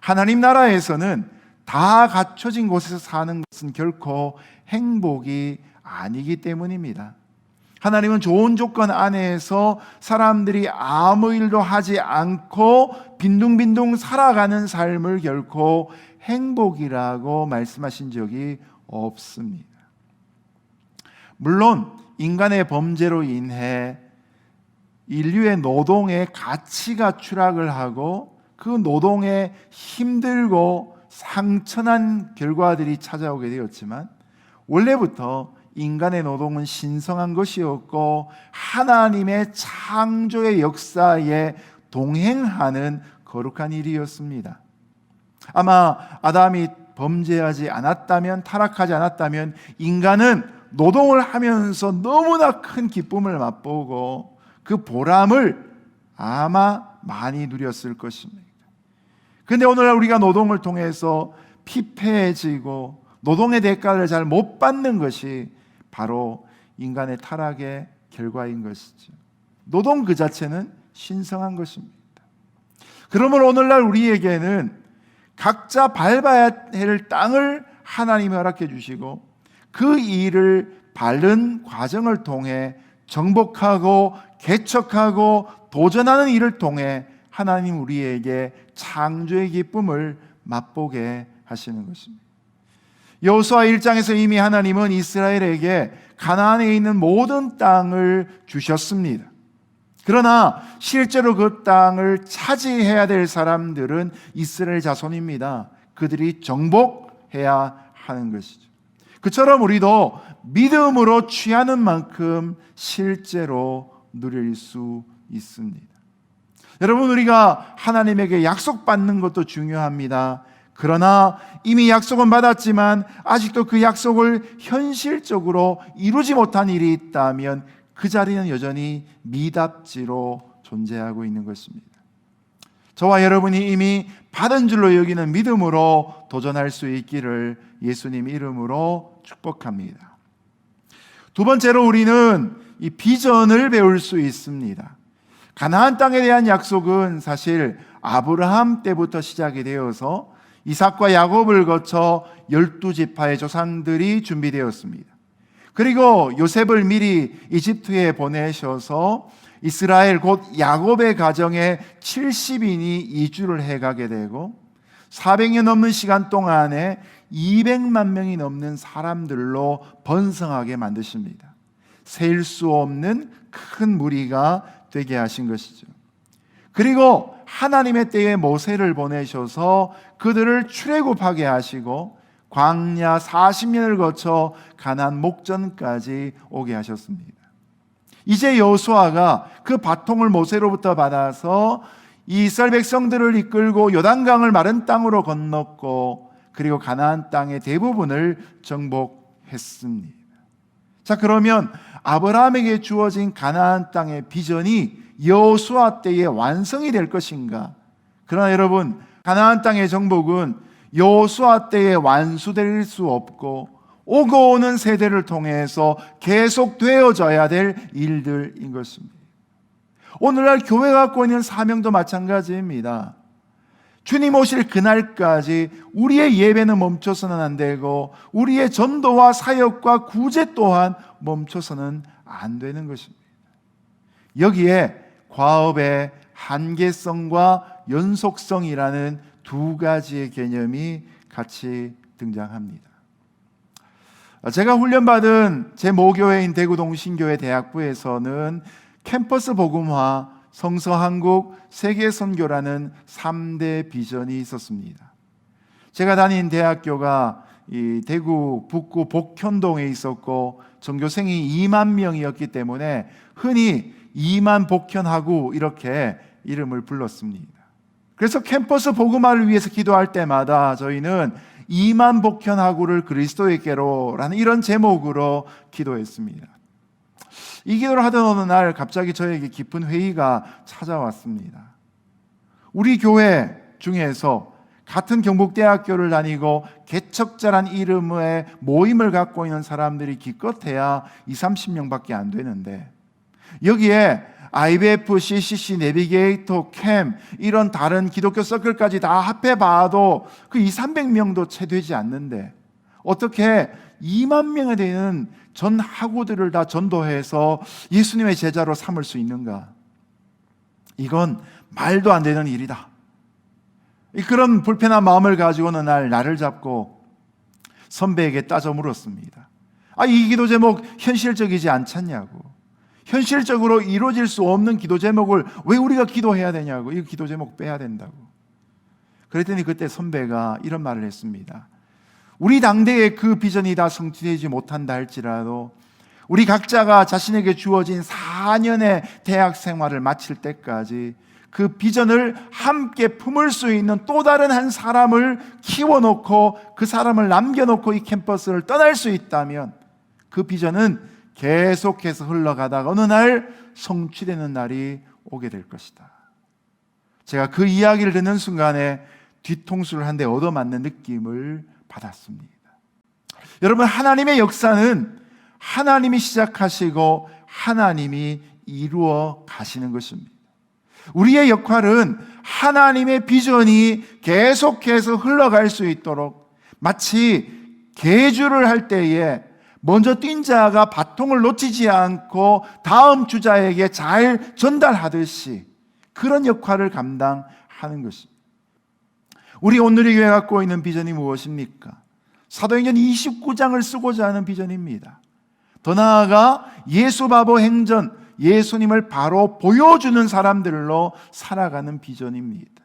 E: 하나님 나라에서는 다 갖춰진 곳에서 사는 것은 결코 행복이 아니기 때문입니다. 하나님은 좋은 조건 안에서 사람들이 아무 일도 하지 않고 빈둥빈둥 살아가는 삶을 결코 행복이라고 말씀하신 적이 없습니다. 물론 인간의 범죄로 인해 인류의 노동의 가치가 추락을 하고 그 노동에 힘들고 상처난 결과들이 찾아오게 되었지만 원래부터 인간의 노동은 신성한 것이었고 하나님의 창조의 역사에 동행하는 거룩한 일이었습니다. 아마 아담이 범죄하지 않았다면, 타락하지 않았다면 인간은 노동을 하면서 너무나 큰 기쁨을 맛보고 그 보람을 아마 많이 누렸을 것입니다. 그런데 오늘날 우리가 노동을 통해서 피폐해지고 노동의 대가를 잘 못 받는 것이 바로 인간의 타락의 결과인 것이죠. 노동 그 자체는 신성한 것입니다. 그러면 오늘날 우리에게는 각자 밟아야 할 땅을 하나님이 허락해 주시고 그 일을 바른 과정을 통해 정복하고 개척하고 도전하는 일을 통해 하나님 우리에게 창조의 기쁨을 맛보게 하시는 것입니다. 여호수아 1장에서 이미 하나님은 이스라엘에게 가나안에 있는 모든 땅을 주셨습니다. 그러나 실제로 그 땅을 차지해야 될 사람들은 이스라엘 자손입니다. 그들이 정복해야 하는 것이죠. 그처럼 우리도 믿음으로 취하는 만큼 실제로 누릴 수 있습니다. 여러분, 우리가 하나님에게 약속받는 것도 중요합니다. 그러나 이미 약속은 받았지만 아직도 그 약속을 현실적으로 이루지 못한 일이 있다면 그 자리는 여전히 미답지로 존재하고 있는 것입니다. 저와 여러분이 이미 받은 줄로 여기는 믿음으로 도전할 수 있기를 예수님 이름으로 축복합니다. 두 번째로 우리는 이 비전을 배울 수 있습니다. 가나안 땅에 대한 약속은 사실 아브라함 때부터 시작이 되어서 이삭과 야곱을 거쳐 12지파의 조상들이 준비되었습니다. 그리고 요셉을 미리 이집트에 보내셔서 이스라엘 곧 야곱의 가정에 70인이 이주를 해가게 되고 400년 넘는 시간 동안에 200만 명이 넘는 사람들로 번성하게 만드십니다. 셀 수 없는 큰 무리가 되게 하신 것이죠. 그리고 하나님의 때에 모세를 보내셔서 그들을 출애굽하게 하시고 광야 40년을 거쳐 가나안 목전까지 오게 하셨습니다. 이제 여호수아가 그 바통을 모세로부터 받아서 이스라엘 백성들을 이끌고 요단강을 마른 땅으로 건넜고 그리고 가나안 땅의 대부분을 정복했습니다. 자, 그러면 아브라함에게 주어진 가나안 땅의 비전이 여호수아 때에 완성이 될 것인가? 그러나 여러분, 가나안 땅의 정복은 여호수아 때에 완수될 수 없고 오고 오는 세대를 통해서 계속 되어져야 될 일들인 것입니다. 오늘날 교회가 갖고 있는 사명도 마찬가지입니다. 주님 오실 그날까지 우리의 예배는 멈춰서는 안 되고 우리의 전도와 사역과 구제 또한 멈춰서는 안 되는 것입니다. 여기에 과업의 한계성과 연속성이라는 두 가지의 개념이 같이 등장합니다. 제가 훈련받은 제 모교회인 대구동신교회 대학부에서는 캠퍼스 복음화, 성서한국, 세계선교라는 3대 비전이 있었습니다. 제가 다닌 대학교가 이 대구 북구 복현동에 있었고 전교생이 2만 명이었기 때문에 흔히 2만 복현하구 이렇게 이름을 불렀습니다. 그래서 캠퍼스 복음화를 위해서 기도할 때마다 저희는 2만 복현하구를 그리스도에게로라는 이런 제목으로 기도했습니다. 이 기도를 하던 어느 날 갑자기 저에게 깊은 회의가 찾아왔습니다. 우리 교회 중에서 같은 경북대학교를 다니고 개척자란 이름의 모임을 갖고 있는 사람들이 기껏해야 20-30명밖에 안 되는데 여기에 IBF, CCC, 내비게이터, 캠 이런 다른 기독교 서클까지 다 합해봐도 그 200-300명도 채 되지 않는데 어떻게 2만 명에 되는 전 학우들을 다 전도해서 예수님의 제자로 삼을 수 있는가? 이건 말도 안 되는 일이다. 그런 불편한 마음을 가지고 어느 날 나를 잡고 선배에게 따져 물었습니다. 이 기도 제목 현실적이지 않잖냐고. 현실적으로 이루어질 수 없는 기도 제목을 왜 우리가 기도해야 되냐고. 이 기도 제목 빼야 된다고. 그랬더니 그때 선배가 이런 말을 했습니다. 우리 당대의 그 비전이 다 성취되지 못한다 할지라도 우리 각자가 자신에게 주어진 4년의 대학 생활을 마칠 때까지 그 비전을 함께 품을 수 있는 또 다른 한 사람을 키워놓고 그 사람을 남겨놓고 이 캠퍼스를 떠날 수 있다면 그 비전은 계속해서 흘러가다가 어느 날 성취되는 날이 오게 될 것이다. 제가 그 이야기를 듣는 순간에 뒤통수를 한 대 얻어맞는 느낌을 받았습니다. 여러분, 하나님의 역사는 하나님이 시작하시고 하나님이 이루어 가시는 것입니다. 우리의 역할은 하나님의 비전이 계속해서 흘러갈 수 있도록 마치 계주를 할 때에 먼저 뛴 자가 바통을 놓치지 않고 다음 주자에게 잘 전달하듯이 그런 역할을 감당하는 것입니다. 우리 오늘의 교회가 갖고 있는 비전이 무엇입니까? 사도행전 29장을 쓰고자 하는 비전입니다. 더 나아가 예수 바보 행전, 예수님을 바로 보여주는 사람들로 살아가는 비전입니다.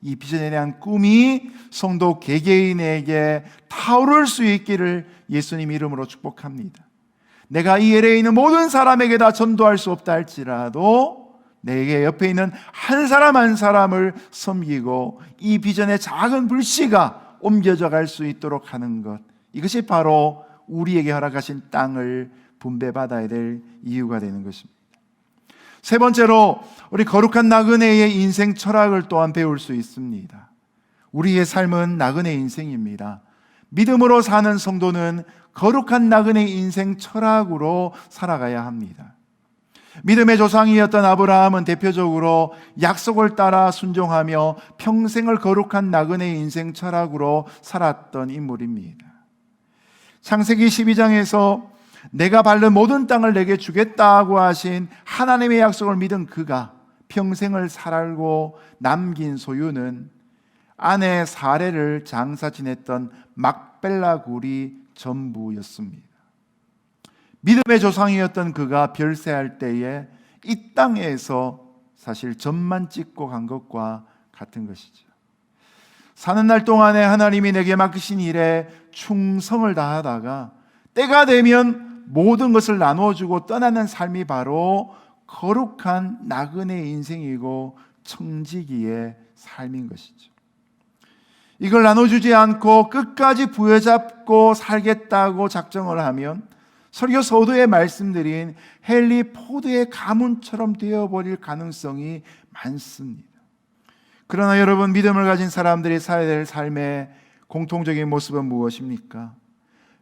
E: 이 비전에 대한 꿈이 성도 개개인에게 타오를 수 있기를 예수님 이름으로 축복합니다. 내가 이 LA에 있는 모든 사람에게 다 전도할 수 없다 할지라도 내게 옆에 있는 한 사람 한 사람을 섬기고 이 비전의 작은 불씨가 옮겨져 갈 수 있도록 하는 것, 이것이 바로 우리에게 허락하신 땅을 분배받아야 될 이유가 되는 것입니다. 세 번째로 우리 거룩한 나그네의 인생 철학을 또한 배울 수 있습니다. 우리의 삶은 나그네 인생입니다. 믿음으로 사는 성도는 거룩한 나그네 인생 철학으로 살아가야 합니다. 믿음의 조상이었던 아브라함은 대표적으로 약속을 따라 순종하며 평생을 거룩한 나그네 인생 철학으로 살았던 인물입니다. 창세기 12장에서 내가 밟는 모든 땅을 내게 주겠다고 하신 하나님의 약속을 믿은 그가 평생을 살고 남긴 소유는 아내 사레를 장사 지냈던 막벨라 굴이 전부였습니다. 믿음의 조상이었던 그가 별세할 때에 이 땅에서 사실 점만 찍고 간 것과 같은 것이죠. 사는 날 동안에 하나님이 내게 맡기신 일에 충성을 다하다가 때가 되면 모든 것을 나눠주고 떠나는 삶이 바로 거룩한 나그네 인생이고 청지기의 삶인 것이죠. 이걸 나눠주지 않고 끝까지 부여잡고 살겠다고 작정을 하면 설교 서두에 말씀드린 헨리 포드의 가문처럼 되어버릴 가능성이 많습니다. 그러나 여러분, 믿음을 가진 사람들이 살아야 될 삶의 공통적인 모습은 무엇입니까?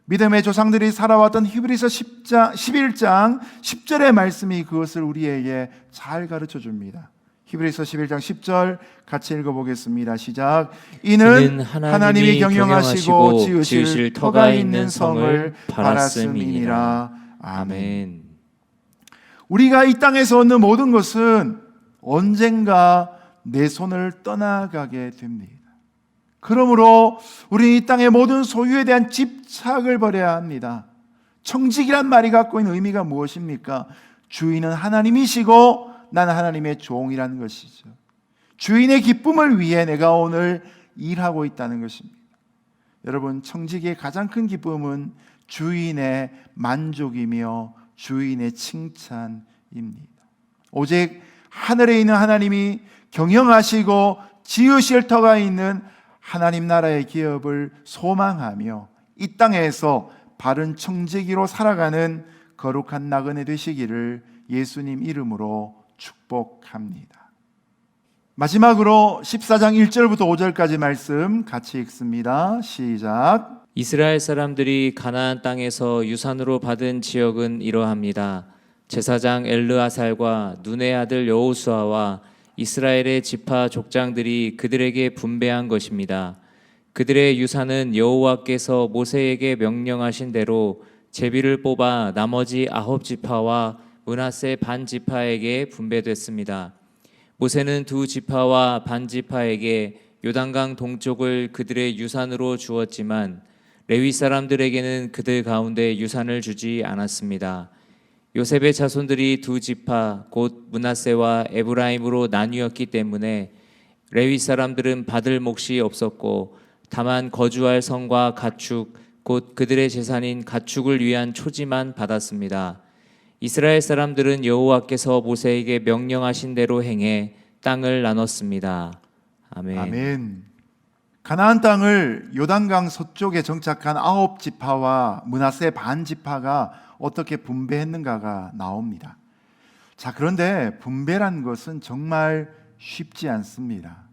E: 믿음의 조상들이 살아왔던 히브리서 11장 10절의 말씀이 그것을 우리에게 잘 가르쳐 줍니다. 히브리서 11장 10절 같이 읽어보겠습니다. 시작. 이는 하나님이 경영하시고 지으실 터가 있는 성을 바랐음이니라. 아멘. 우리가 이 땅에서 얻는 모든 것은 언젠가 내 손을 떠나가게 됩니다. 그러므로 우리는 이 땅의 모든 소유에 대한 집착을 버려야 합니다. 청직이란 말이 갖고 있는 의미가 무엇입니까? 주인은 하나님이시고 나는 하나님의 종이라는 것이죠. 주인의 기쁨을 위해 내가 오늘 일하고 있다는 것입니다. 여러분, 청직의 가장 큰 기쁨은 주인의 만족이며 주인의 칭찬입니다. 오직 하늘에 있는 하나님이 경영하시고 지으실 터가 있는 하나님 나라의 기업을 소망하며 이 땅에서 바른 청지기로 살아가는 거룩한 나그네 되시기를 예수님 이름으로 축복합니다. 마지막으로 14장 1절부터 5절까지 말씀 같이 읽습니다. 시작.
F: 이스라엘 사람들이 가나안 땅에서 유산으로 받은 지역은 이러합니다. 제사장 엘르아살과 눈의 아들 여호수아와 이스라엘의 지파 족장들이 그들에게 분배한 것입니다. 그들의 유산은 여호와께서 모세에게 명령하신 대로 제비를 뽑아 나머지 9지파와 므낫세 반 지파에게 분배됐습니다. 모세는 2지파와 반 지파에게 요단강 동쪽을 그들의 유산으로 주었지만 레위 사람들에게는 그들 가운데 유산을 주지 않았습니다. 요셉의 자손들이 2지파 곧 므낫세와 에브라임으로 나뉘었기 때문에 레위 사람들은 받을 몫이 없었고 다만 거주할 성과 가축 곧 그들의 재산인 가축을 위한 초지만 받았습니다. 이스라엘 사람들은 여호와께서 모세에게 명령하신 대로 행해 땅을 나눴습니다. 아멘.
E: 아멘. 가나안 땅을 요단강 서쪽에 정착한 9지파와 므낫세 반 지파가 어떻게 분배했는가가 나옵니다. 자, 그런데 분배란 것은 정말 쉽지 않습니다.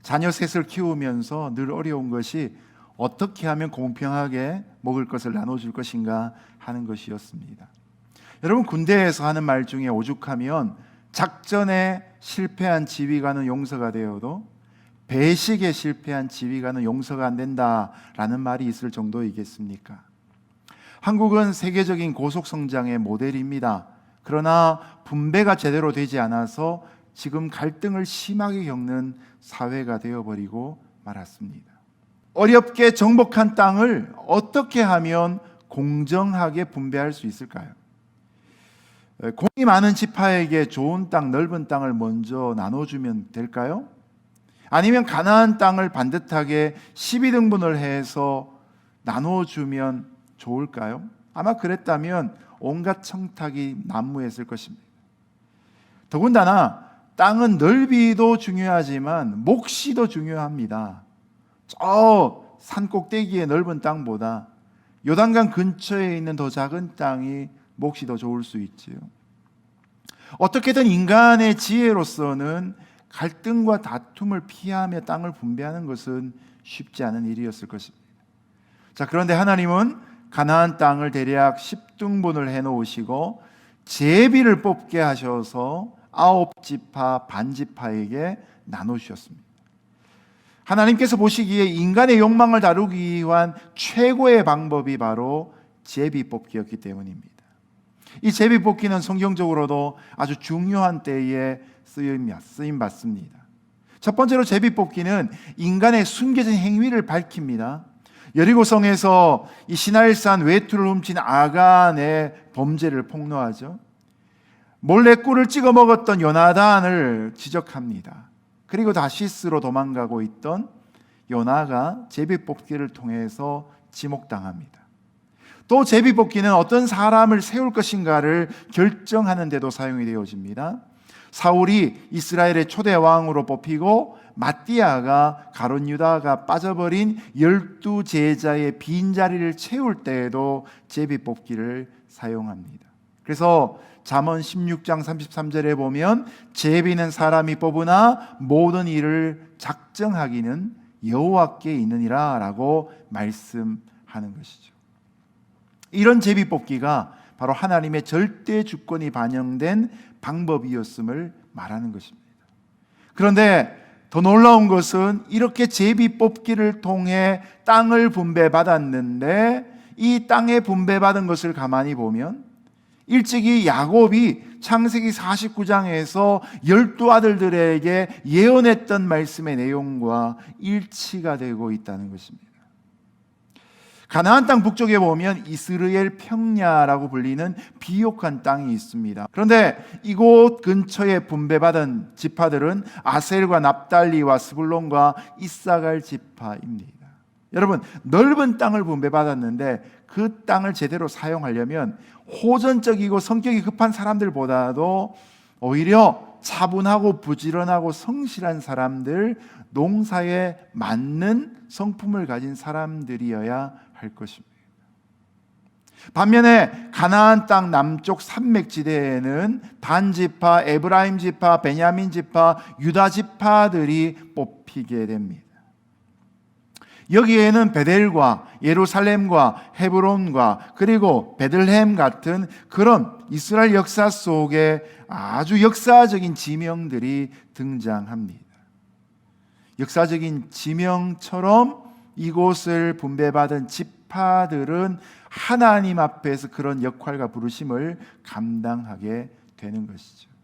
E: 자녀 셋을 키우면서 늘 어려운 것이 어떻게 하면 공평하게 먹을 것을 나눠줄 것인가 하는 것이었습니다. 여러분, 군대에서 하는 말 중에 오죽하면 작전에 실패한 지휘관은 용서가 되어도 배식에 실패한 지휘관은 용서가 안 된다라는 말이 있을 정도이겠습니까? 한국은 세계적인 고속성장의 모델입니다. 그러나 분배가 제대로 되지 않아서 지금 갈등을 심하게 겪는 사회가 되어버리고 말았습니다. 어렵게 정복한 땅을 어떻게 하면 공정하게 분배할 수 있을까요? 공이 많은 지파에게 좋은 땅, 넓은 땅을 먼저 나눠주면 될까요? 아니면 가나안 땅을 반듯하게 12등분을 해서 나눠주면 좋을까요? 아마 그랬다면 온갖 청탁이 난무했을 것입니다. 더군다나 땅은 넓이도 중요하지만 몫이 더 중요합니다. 저 산 꼭대기의 넓은 땅보다 요단강 근처에 있는 더 작은 땅이 몫이 더 좋을 수 있지요. 어떻게든 인간의 지혜로서는 갈등과 다툼을 피하며 땅을 분배하는 것은 쉽지 않은 일이었을 것입니다. 자, 그런데 하나님은 가나안 땅을 대략 10등분을 해놓으시고 제비를 뽑게 하셔서 9지파 반지파에게 나누셨습니다. 하나님께서 보시기에 인간의 욕망을 다루기 위한 최고의 방법이 바로 제비 뽑기였기 때문입니다. 이 제비 뽑기는 성경적으로도 아주 중요한 때에 쓰임 받습니다. 첫 번째로 제비 뽑기는 인간의 숨겨진 행위를 밝힙니다. 여리고성에서 이 시나일산 외투를 훔친 아간의 범죄를 폭로하죠. 몰래 꿀을 찍어 먹었던 요나단을 지적합니다. 그리고 다시스로 도망가고 있던 요나가 제비뽑기를 통해서 지목당합니다. 또 제비뽑기는 어떤 사람을 세울 것인가를 결정하는 데도 사용이 되어집니다. 사울이 이스라엘의 초대 왕으로 뽑히고 마띠아가 가룟 유다가 빠져버린 12제자의 빈자리를 채울 때에도 제비뽑기를 사용합니다. 그래서 잠언 16장 33절에 보면 제비는 사람이 뽑으나 모든 일을 작정하기는 여호와께 있느니라 라고 말씀하는 것이죠. 이런 제비뽑기가 바로 하나님의 절대 주권이 반영된 방법이었음을 말하는 것입니다. 그런데 더 놀라운 것은 이렇게 제비뽑기를 통해 땅을 분배받았는데 이 땅에 분배받은 것을 가만히 보면 일찍이 야곱이 창세기 49장에서 12아들들에게 예언했던 말씀의 내용과 일치가 되고 있다는 것입니다. 가나안 땅 북쪽에 보면 이스라엘 평야라고 불리는 비옥한 땅이 있습니다. 그런데 이곳 근처에 분배받은 지파들은 아셀과 납달리와 스불론과 이사갈 지파입니다. 여러분, 넓은 땅을 분배받았는데 그 땅을 제대로 사용하려면 호전적이고 성격이 급한 사람들보다도 오히려 차분하고 부지런하고 성실한 사람들, 농사에 맞는 성품을 가진 사람들이어야 할 것입니다. 반면에 가나안 땅 남쪽 산맥지대에는 단지파, 에브라임 지파, 베냐민 지파, 유다 지파들이 뽑히게 됩니다. 여기에는 베델과 예루살렘과 헤브론과 그리고 베들레헴 같은 그런 이스라엘 역사 속에 아주 역사적인 지명들이 등장합니다. 역사적인 지명처럼 이곳을 분배받은 지파들은 하나님 앞에서 그런 역할과 부르심을 감당하게 되는 것이죠.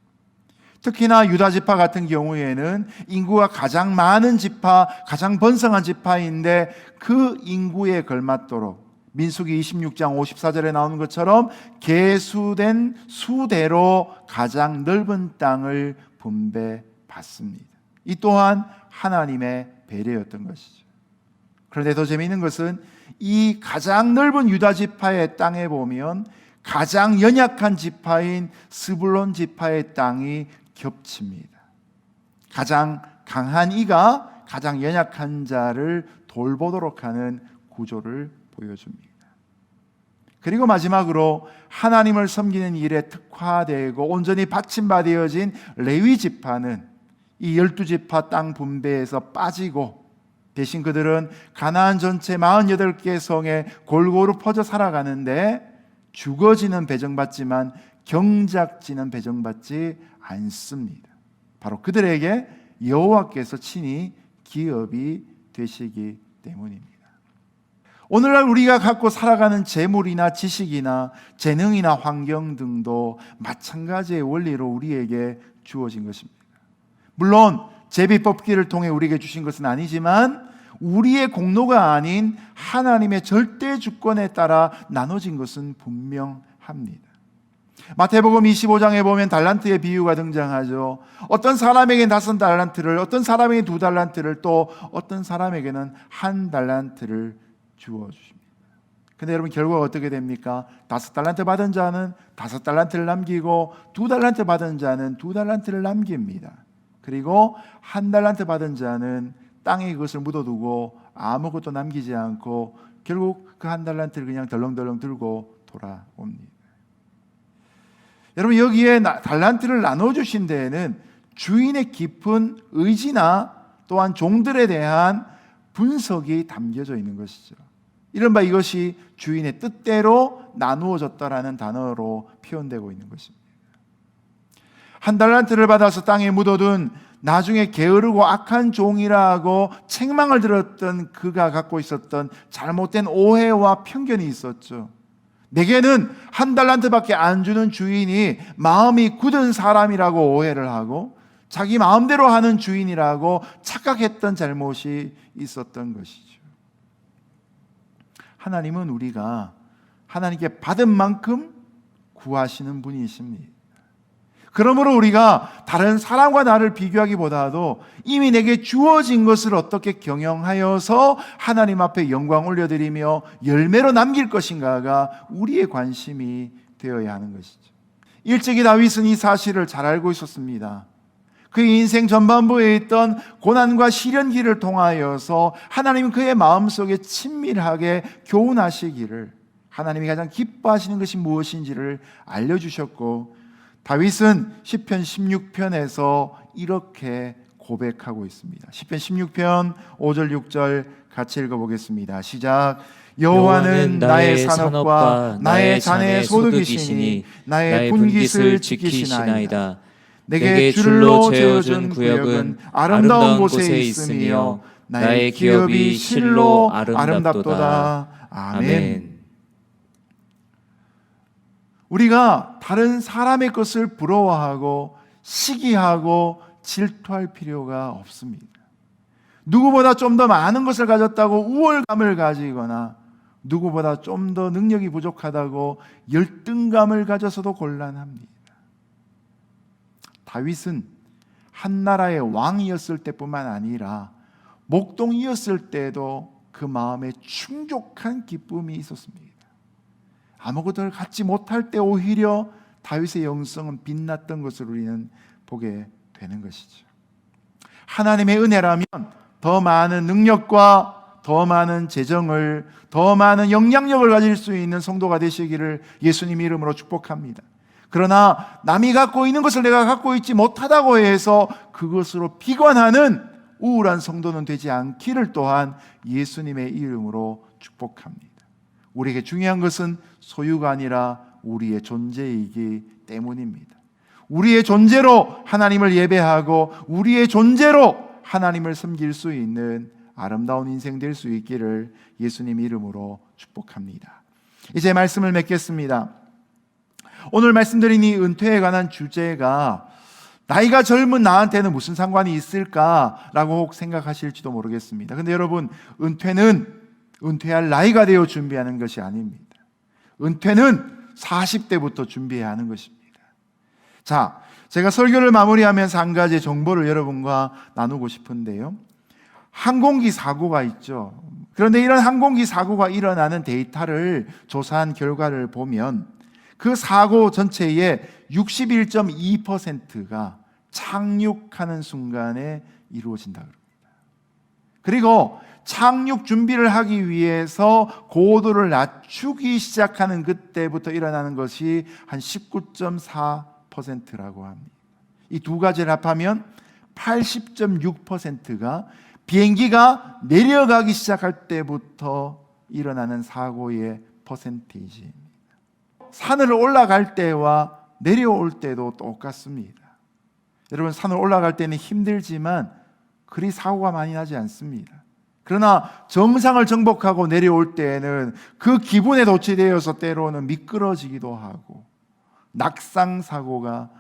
E: 특히나 유다 지파 같은 경우에는 인구가 가장 많은 지파, 가장 번성한 지파인데 그 인구에 걸맞도록 민수기 26장 54절에 나오는 것처럼 계수된 수대로 가장 넓은 땅을 분배받습니다. 이 또한 하나님의 배려였던 것이죠. 그런데 더 재미있는 것은 이 가장 넓은 유다 지파의 땅에 보면 가장 연약한 지파인 스불론 지파의 땅이 겹칩니다. 가장 강한 이가 가장 연약한 자를 돌보도록 하는 구조를 보여줍니다. 그리고 마지막으로 하나님을 섬기는 일에 특화되고 온전히 받침받아진 레위 지파는 이 12지파 땅 분배에서 빠지고 대신 그들은 가나안 전체 48개 성에 골고루 퍼져 살아가는데 죽어지는 배정받지만 경작지는 배정받지 않습니다. 바로 그들에게 여호와께서 친히 기업이 되시기 때문입니다. 오늘날 우리가 갖고 살아가는 재물이나 지식이나 재능이나 환경 등도 마찬가지의 원리로 우리에게 주어진 것입니다. 물론 제비뽑기를 통해 우리에게 주신 것은 아니지만 우리의 공로가 아닌 하나님의 절대 주권에 따라 나눠진 것은 분명합니다. 마태복음 25장에 보면 달란트의 비유가 등장하죠. 어떤 사람에게는 5달란트를, 어떤 사람에게는 2달란트를, 또 어떤 사람에게는 1달란트를 주어주십니다. 근데 여러분 결과가 어떻게 됩니까? 5달란트 받은 자는 5달란트를 남기고 2달란트 받은 자는 2달란트를 남깁니다. 그리고 1달란트 받은 자는 땅에 그것을 묻어두고 아무것도 남기지 않고 결국 그 1달란트를 그냥 덜렁덜렁 들고 돌아옵니다. 여러분 여기에 달란트를 나눠주신 데에는 주인의 깊은 의지나 또한 종들에 대한 분석이 담겨져 있는 것이죠. 이른바 이것이 주인의 뜻대로 나누어졌다라는 단어로 표현되고 있는 것입니다. 1달란트를 받아서 땅에 묻어둔 나중에 게으르고 악한 종이라고 책망을 들었던 그가 갖고 있었던 잘못된 오해와 편견이 있었죠. 내게는 1달란트밖에 안 주는 주인이 마음이 굳은 사람이라고 오해를 하고 자기 마음대로 하는 주인이라고 착각했던 잘못이 있었던 것이죠. 하나님은 우리가 하나님께 받은 만큼 구하시는 분이십니다. 그러므로 우리가 다른 사람과 나를 비교하기보다도 이미 내게 주어진 것을 어떻게 경영하여서 하나님 앞에 영광 올려드리며 열매로 남길 것인가가 우리의 관심이 되어야 하는 것이죠. 일찍이 다윗은 이 사실을 잘 알고 있었습니다. 그의 인생 전반부에 있던 고난과 시련기를 통하여서 하나님은 그의 마음속에 친밀하게 교훈하시기를, 하나님이 가장 기뻐하시는 것이 무엇인지를 알려주셨고, 다윗은 시편 16편에서 이렇게 고백하고 있습니다. 시편 16편 5절 6절 같이 읽어보겠습니다. 시작. 여호와는 나의 산업과 나의 잔의 소득이시니 나의 분깃을 지키시나이다. 내게 줄로 재어준 구역은 아름다운 곳에 있으며 나의 기업이 실로 아름답도다. 아멘. 우리가 다른 사람의 것을 부러워하고 시기하고 질투할 필요가 없습니다. 누구보다 좀 더 많은 것을 가졌다고 우월감을 가지거나 누구보다 좀 더 능력이 부족하다고 열등감을 가져서도 곤란합니다. 다윗은 한 나라의 왕이었을 때뿐만 아니라 목동이었을 때도 그 마음에 충족한 기쁨이 있었습니다. 아무것도 갖지 못할 때 오히려 다윗의 영성은 빛났던 것을 우리는 보게 되는 것이죠. 하나님의 은혜라면 더 많은 능력과 더 많은 재정을, 더 많은 영향력을 가질 수 있는 성도가 되시기를 예수님 이름으로 축복합니다. 그러나 남이 갖고 있는 것을 내가 갖고 있지 못하다고 해서 그것으로 비관하는 우울한 성도는 되지 않기를 또한 예수님의 이름으로 축복합니다. 우리에게 중요한 것은 소유가 아니라 우리의 존재이기 때문입니다. 우리의 존재로 하나님을 예배하고 우리의 존재로 하나님을 섬길 수 있는 아름다운 인생 될 수 있기를 예수님 이름으로 축복합니다. 이제 말씀을 맺겠습니다. 오늘 말씀드린 이 은퇴에 관한 주제가 나이가 젊은 나한테는 무슨 상관이 있을까라고 혹 생각하실지도 모르겠습니다. 근데 여러분, 은퇴할 나이가 되어 준비하는 것이 아닙니다. 은퇴는 40대부터 준비해야 하는 것입니다. 자, 제가 설교를 마무리하면서 한 가지 정보를 여러분과 나누고 싶은데요. 항공기 사고가 있죠. 그런데 이런 항공기 사고가 일어나는 데이터를 조사한 결과를 보면 그 사고 전체의 61.2%가 착륙하는 순간에 이루어진다 그럽니다. 그리고 착륙 준비를 하기 위해서 고도를 낮추기 시작하는 그때부터 일어나는 것이 한 19.4%라고 합니다. 이 두 가지를 합하면 80.6%가 비행기가 내려가기 시작할 때부터 일어나는 사고의 퍼센테이지입니다. 산을 올라갈 때와 내려올 때도 똑같습니다. 여러분, 산을 올라갈 때는 힘들지만 그리 사고가 많이 나지 않습니다. 그러나 정상을 정복하고 내려올 때에는 그 기분에 도취되어서 때로는 미끄러지기도 하고 낙상 사고가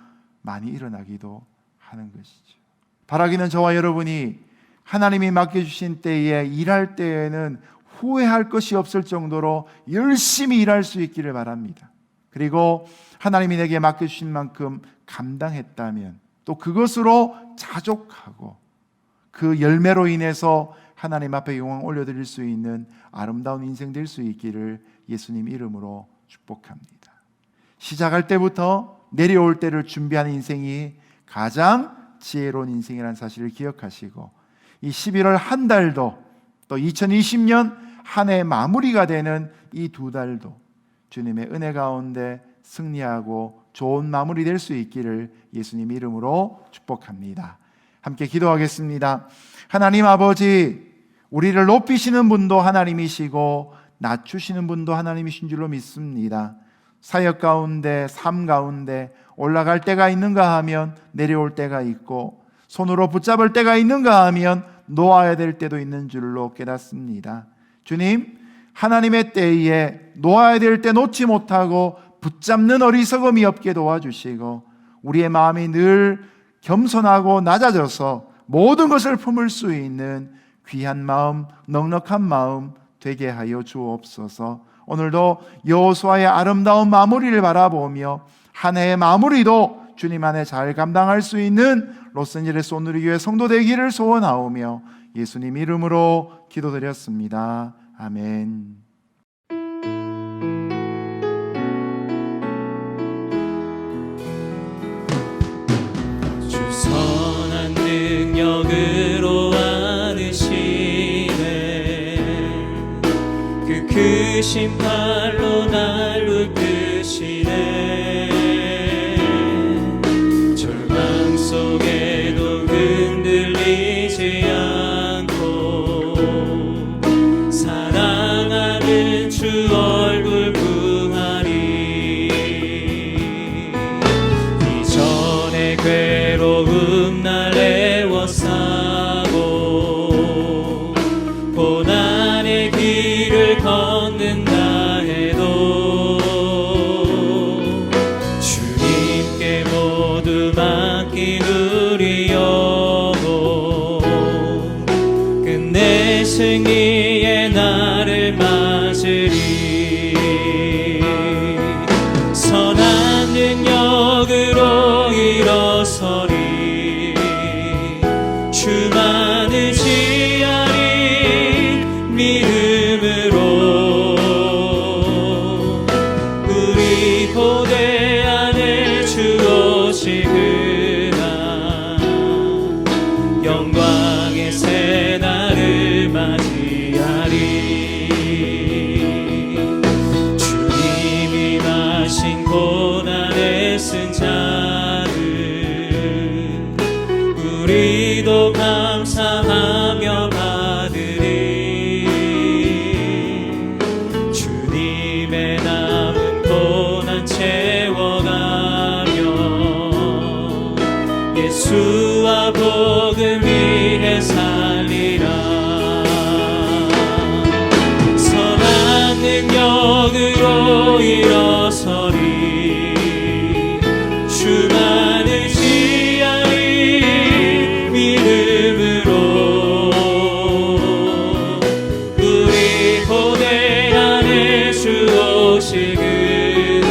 E: 많이 일어나기도 하는 것이죠. 바라기는 저와 여러분이 하나님이 맡겨주신 때에 일할 때에는 후회할 것이 없을 정도로 열심히 일할 수 있기를 바랍니다. 그리고 하나님이 내게 맡겨주신 만큼 감당했다면 또 그것으로 자족하고 그 열매로 인해서 하나님 앞에 영광 올려드릴 수 있는 아름다운 인생 될 수 있기를 예수님 이름으로 축복합니다. 시작할 때부터 내려올 때를 준비하는 인생이 가장 지혜로운 인생이라는 사실을 기억하시고 이 11월 한 달도 또 2020년 한 해 마무리가 되는 이 두 달도 주님의 은혜 가운데 승리하고 좋은 마무리 될 수 있기를 예수님 이름으로 축복합니다. 함께 기도하겠습니다. 하나님 아버지, 우리를 높이시는 분도 하나님이시고 낮추시는 분도 하나님이신 줄로 믿습니다. 사역 가운데, 삶 가운데 올라갈 때가 있는가 하면 내려올 때가 있고 손으로 붙잡을 때가 있는가 하면 놓아야 될 때도 있는 줄로 깨닫습니다. 주님, 하나님의 때에 놓아야 될 때 놓지 못하고 붙잡는 어리석음이 없게 도와주시고 우리의 마음이 늘 겸손하고 낮아져서 모든 것을 품을 수 있는 귀한 마음, 넉넉한 마음 되게 하여 주옵소서. 오늘도 여호수아의 아름다운 마무리를 바라보며 한 해의 마무리도 주님 안에 잘 감당할 수 있는 로스앤젤레스 온누리교회 성도 되기를 소원하오며 예수님 이름으로 기도드렸습니다. 아멘.
A: 주 선한 능력으로 안으시네 그 크신 팔로 날 붙드시네 절망 속에도 흔들리지 않고 사랑하는 주 얼굴 구하리 이전의 괴로움 날 애워싸고 고난의 길을 걷는다 해도 주님께 모두 맡긴 우리 영혼 끝내 승리의 날을 맞으리 선한 능력으로 일어서리 주만 의지하리 믿음으로 우리 고대 안에 주 오시그나 영광의 새 날을 맞이하리 주님이 마신 고난의 쓴 자를 우리도 감사하며 받으리 주님의 남은 고난 채워가며 예수와 복음 위해 살리라 선한 능력으로 일어서리 주만 의지하리 믿음으로 우리 고대 안에 주 오시그나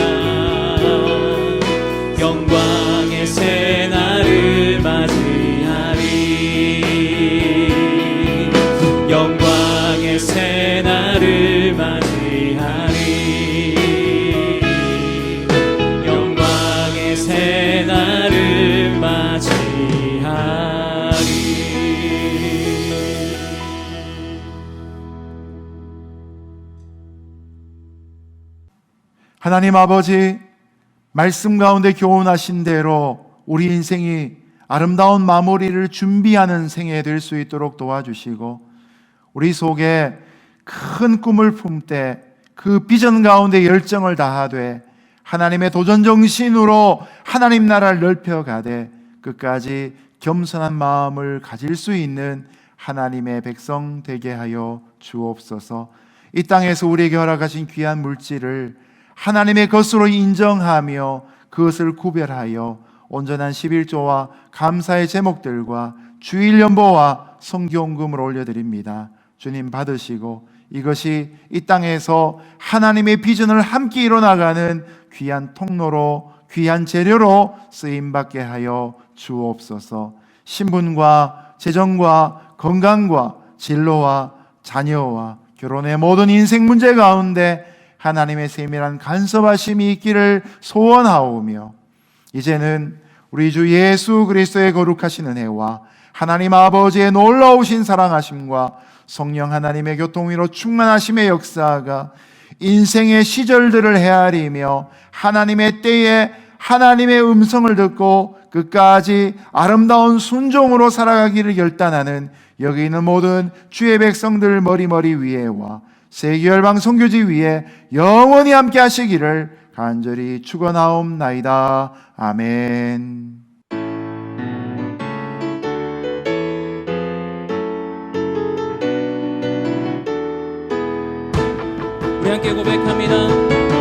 A: 영광의 새 날을 맞이하리 영광의 새 날을 맞이하리 영광의 새 날을 맞이하리
E: 하나님 아버지, 말씀 가운데 교훈하신 대로 우리 인생이 아름다운 마무리를 준비하는 생애 될 수 있도록 도와주시고 우리 속에 큰 꿈을 품되 그 비전 가운데 열정을 다하되 하나님의 도전 정신으로 하나님 나라를 넓혀가되 끝까지 겸손한 마음을 가질 수 있는 하나님의 백성 되게 하여 주옵소서. 이 땅에서 우리에게 허락하신 귀한 물질을 하나님의 것으로 인정하며 그것을 구별하여 온전한 11조와 감사의 제목들과 주일 연보와 성교원금을 올려드립니다. 주님 받으시고 이것이 이 땅에서 하나님의 비전을 함께 이뤄나가는 귀한 통로로 귀한 재료로 쓰임받게 하여 주옵소서. 신분과 재정과 건강과 진로와 자녀와 결혼의 모든 인생 문제 가운데 하나님의 세밀한 간섭하심이 있기를 소원하오며, 이제는 우리 주 예수 그리스도의 거룩하신 은혜와 하나님 아버지의 놀라우신 사랑하심과 성령 하나님의 교통위로 충만하심의 역사가 인생의 시절들을 헤아리며 하나님의 때에 하나님의 음성을 듣고 끝까지 아름다운 순종으로 살아가기를 결단하는 여기 있는 모든 주의 백성들 머리머리 위에와 세계열방 선교지 위에 영원히 함께 하시기를 간절히 축원하옵나이다. 아멘.
A: 우리 함께 고백합니다.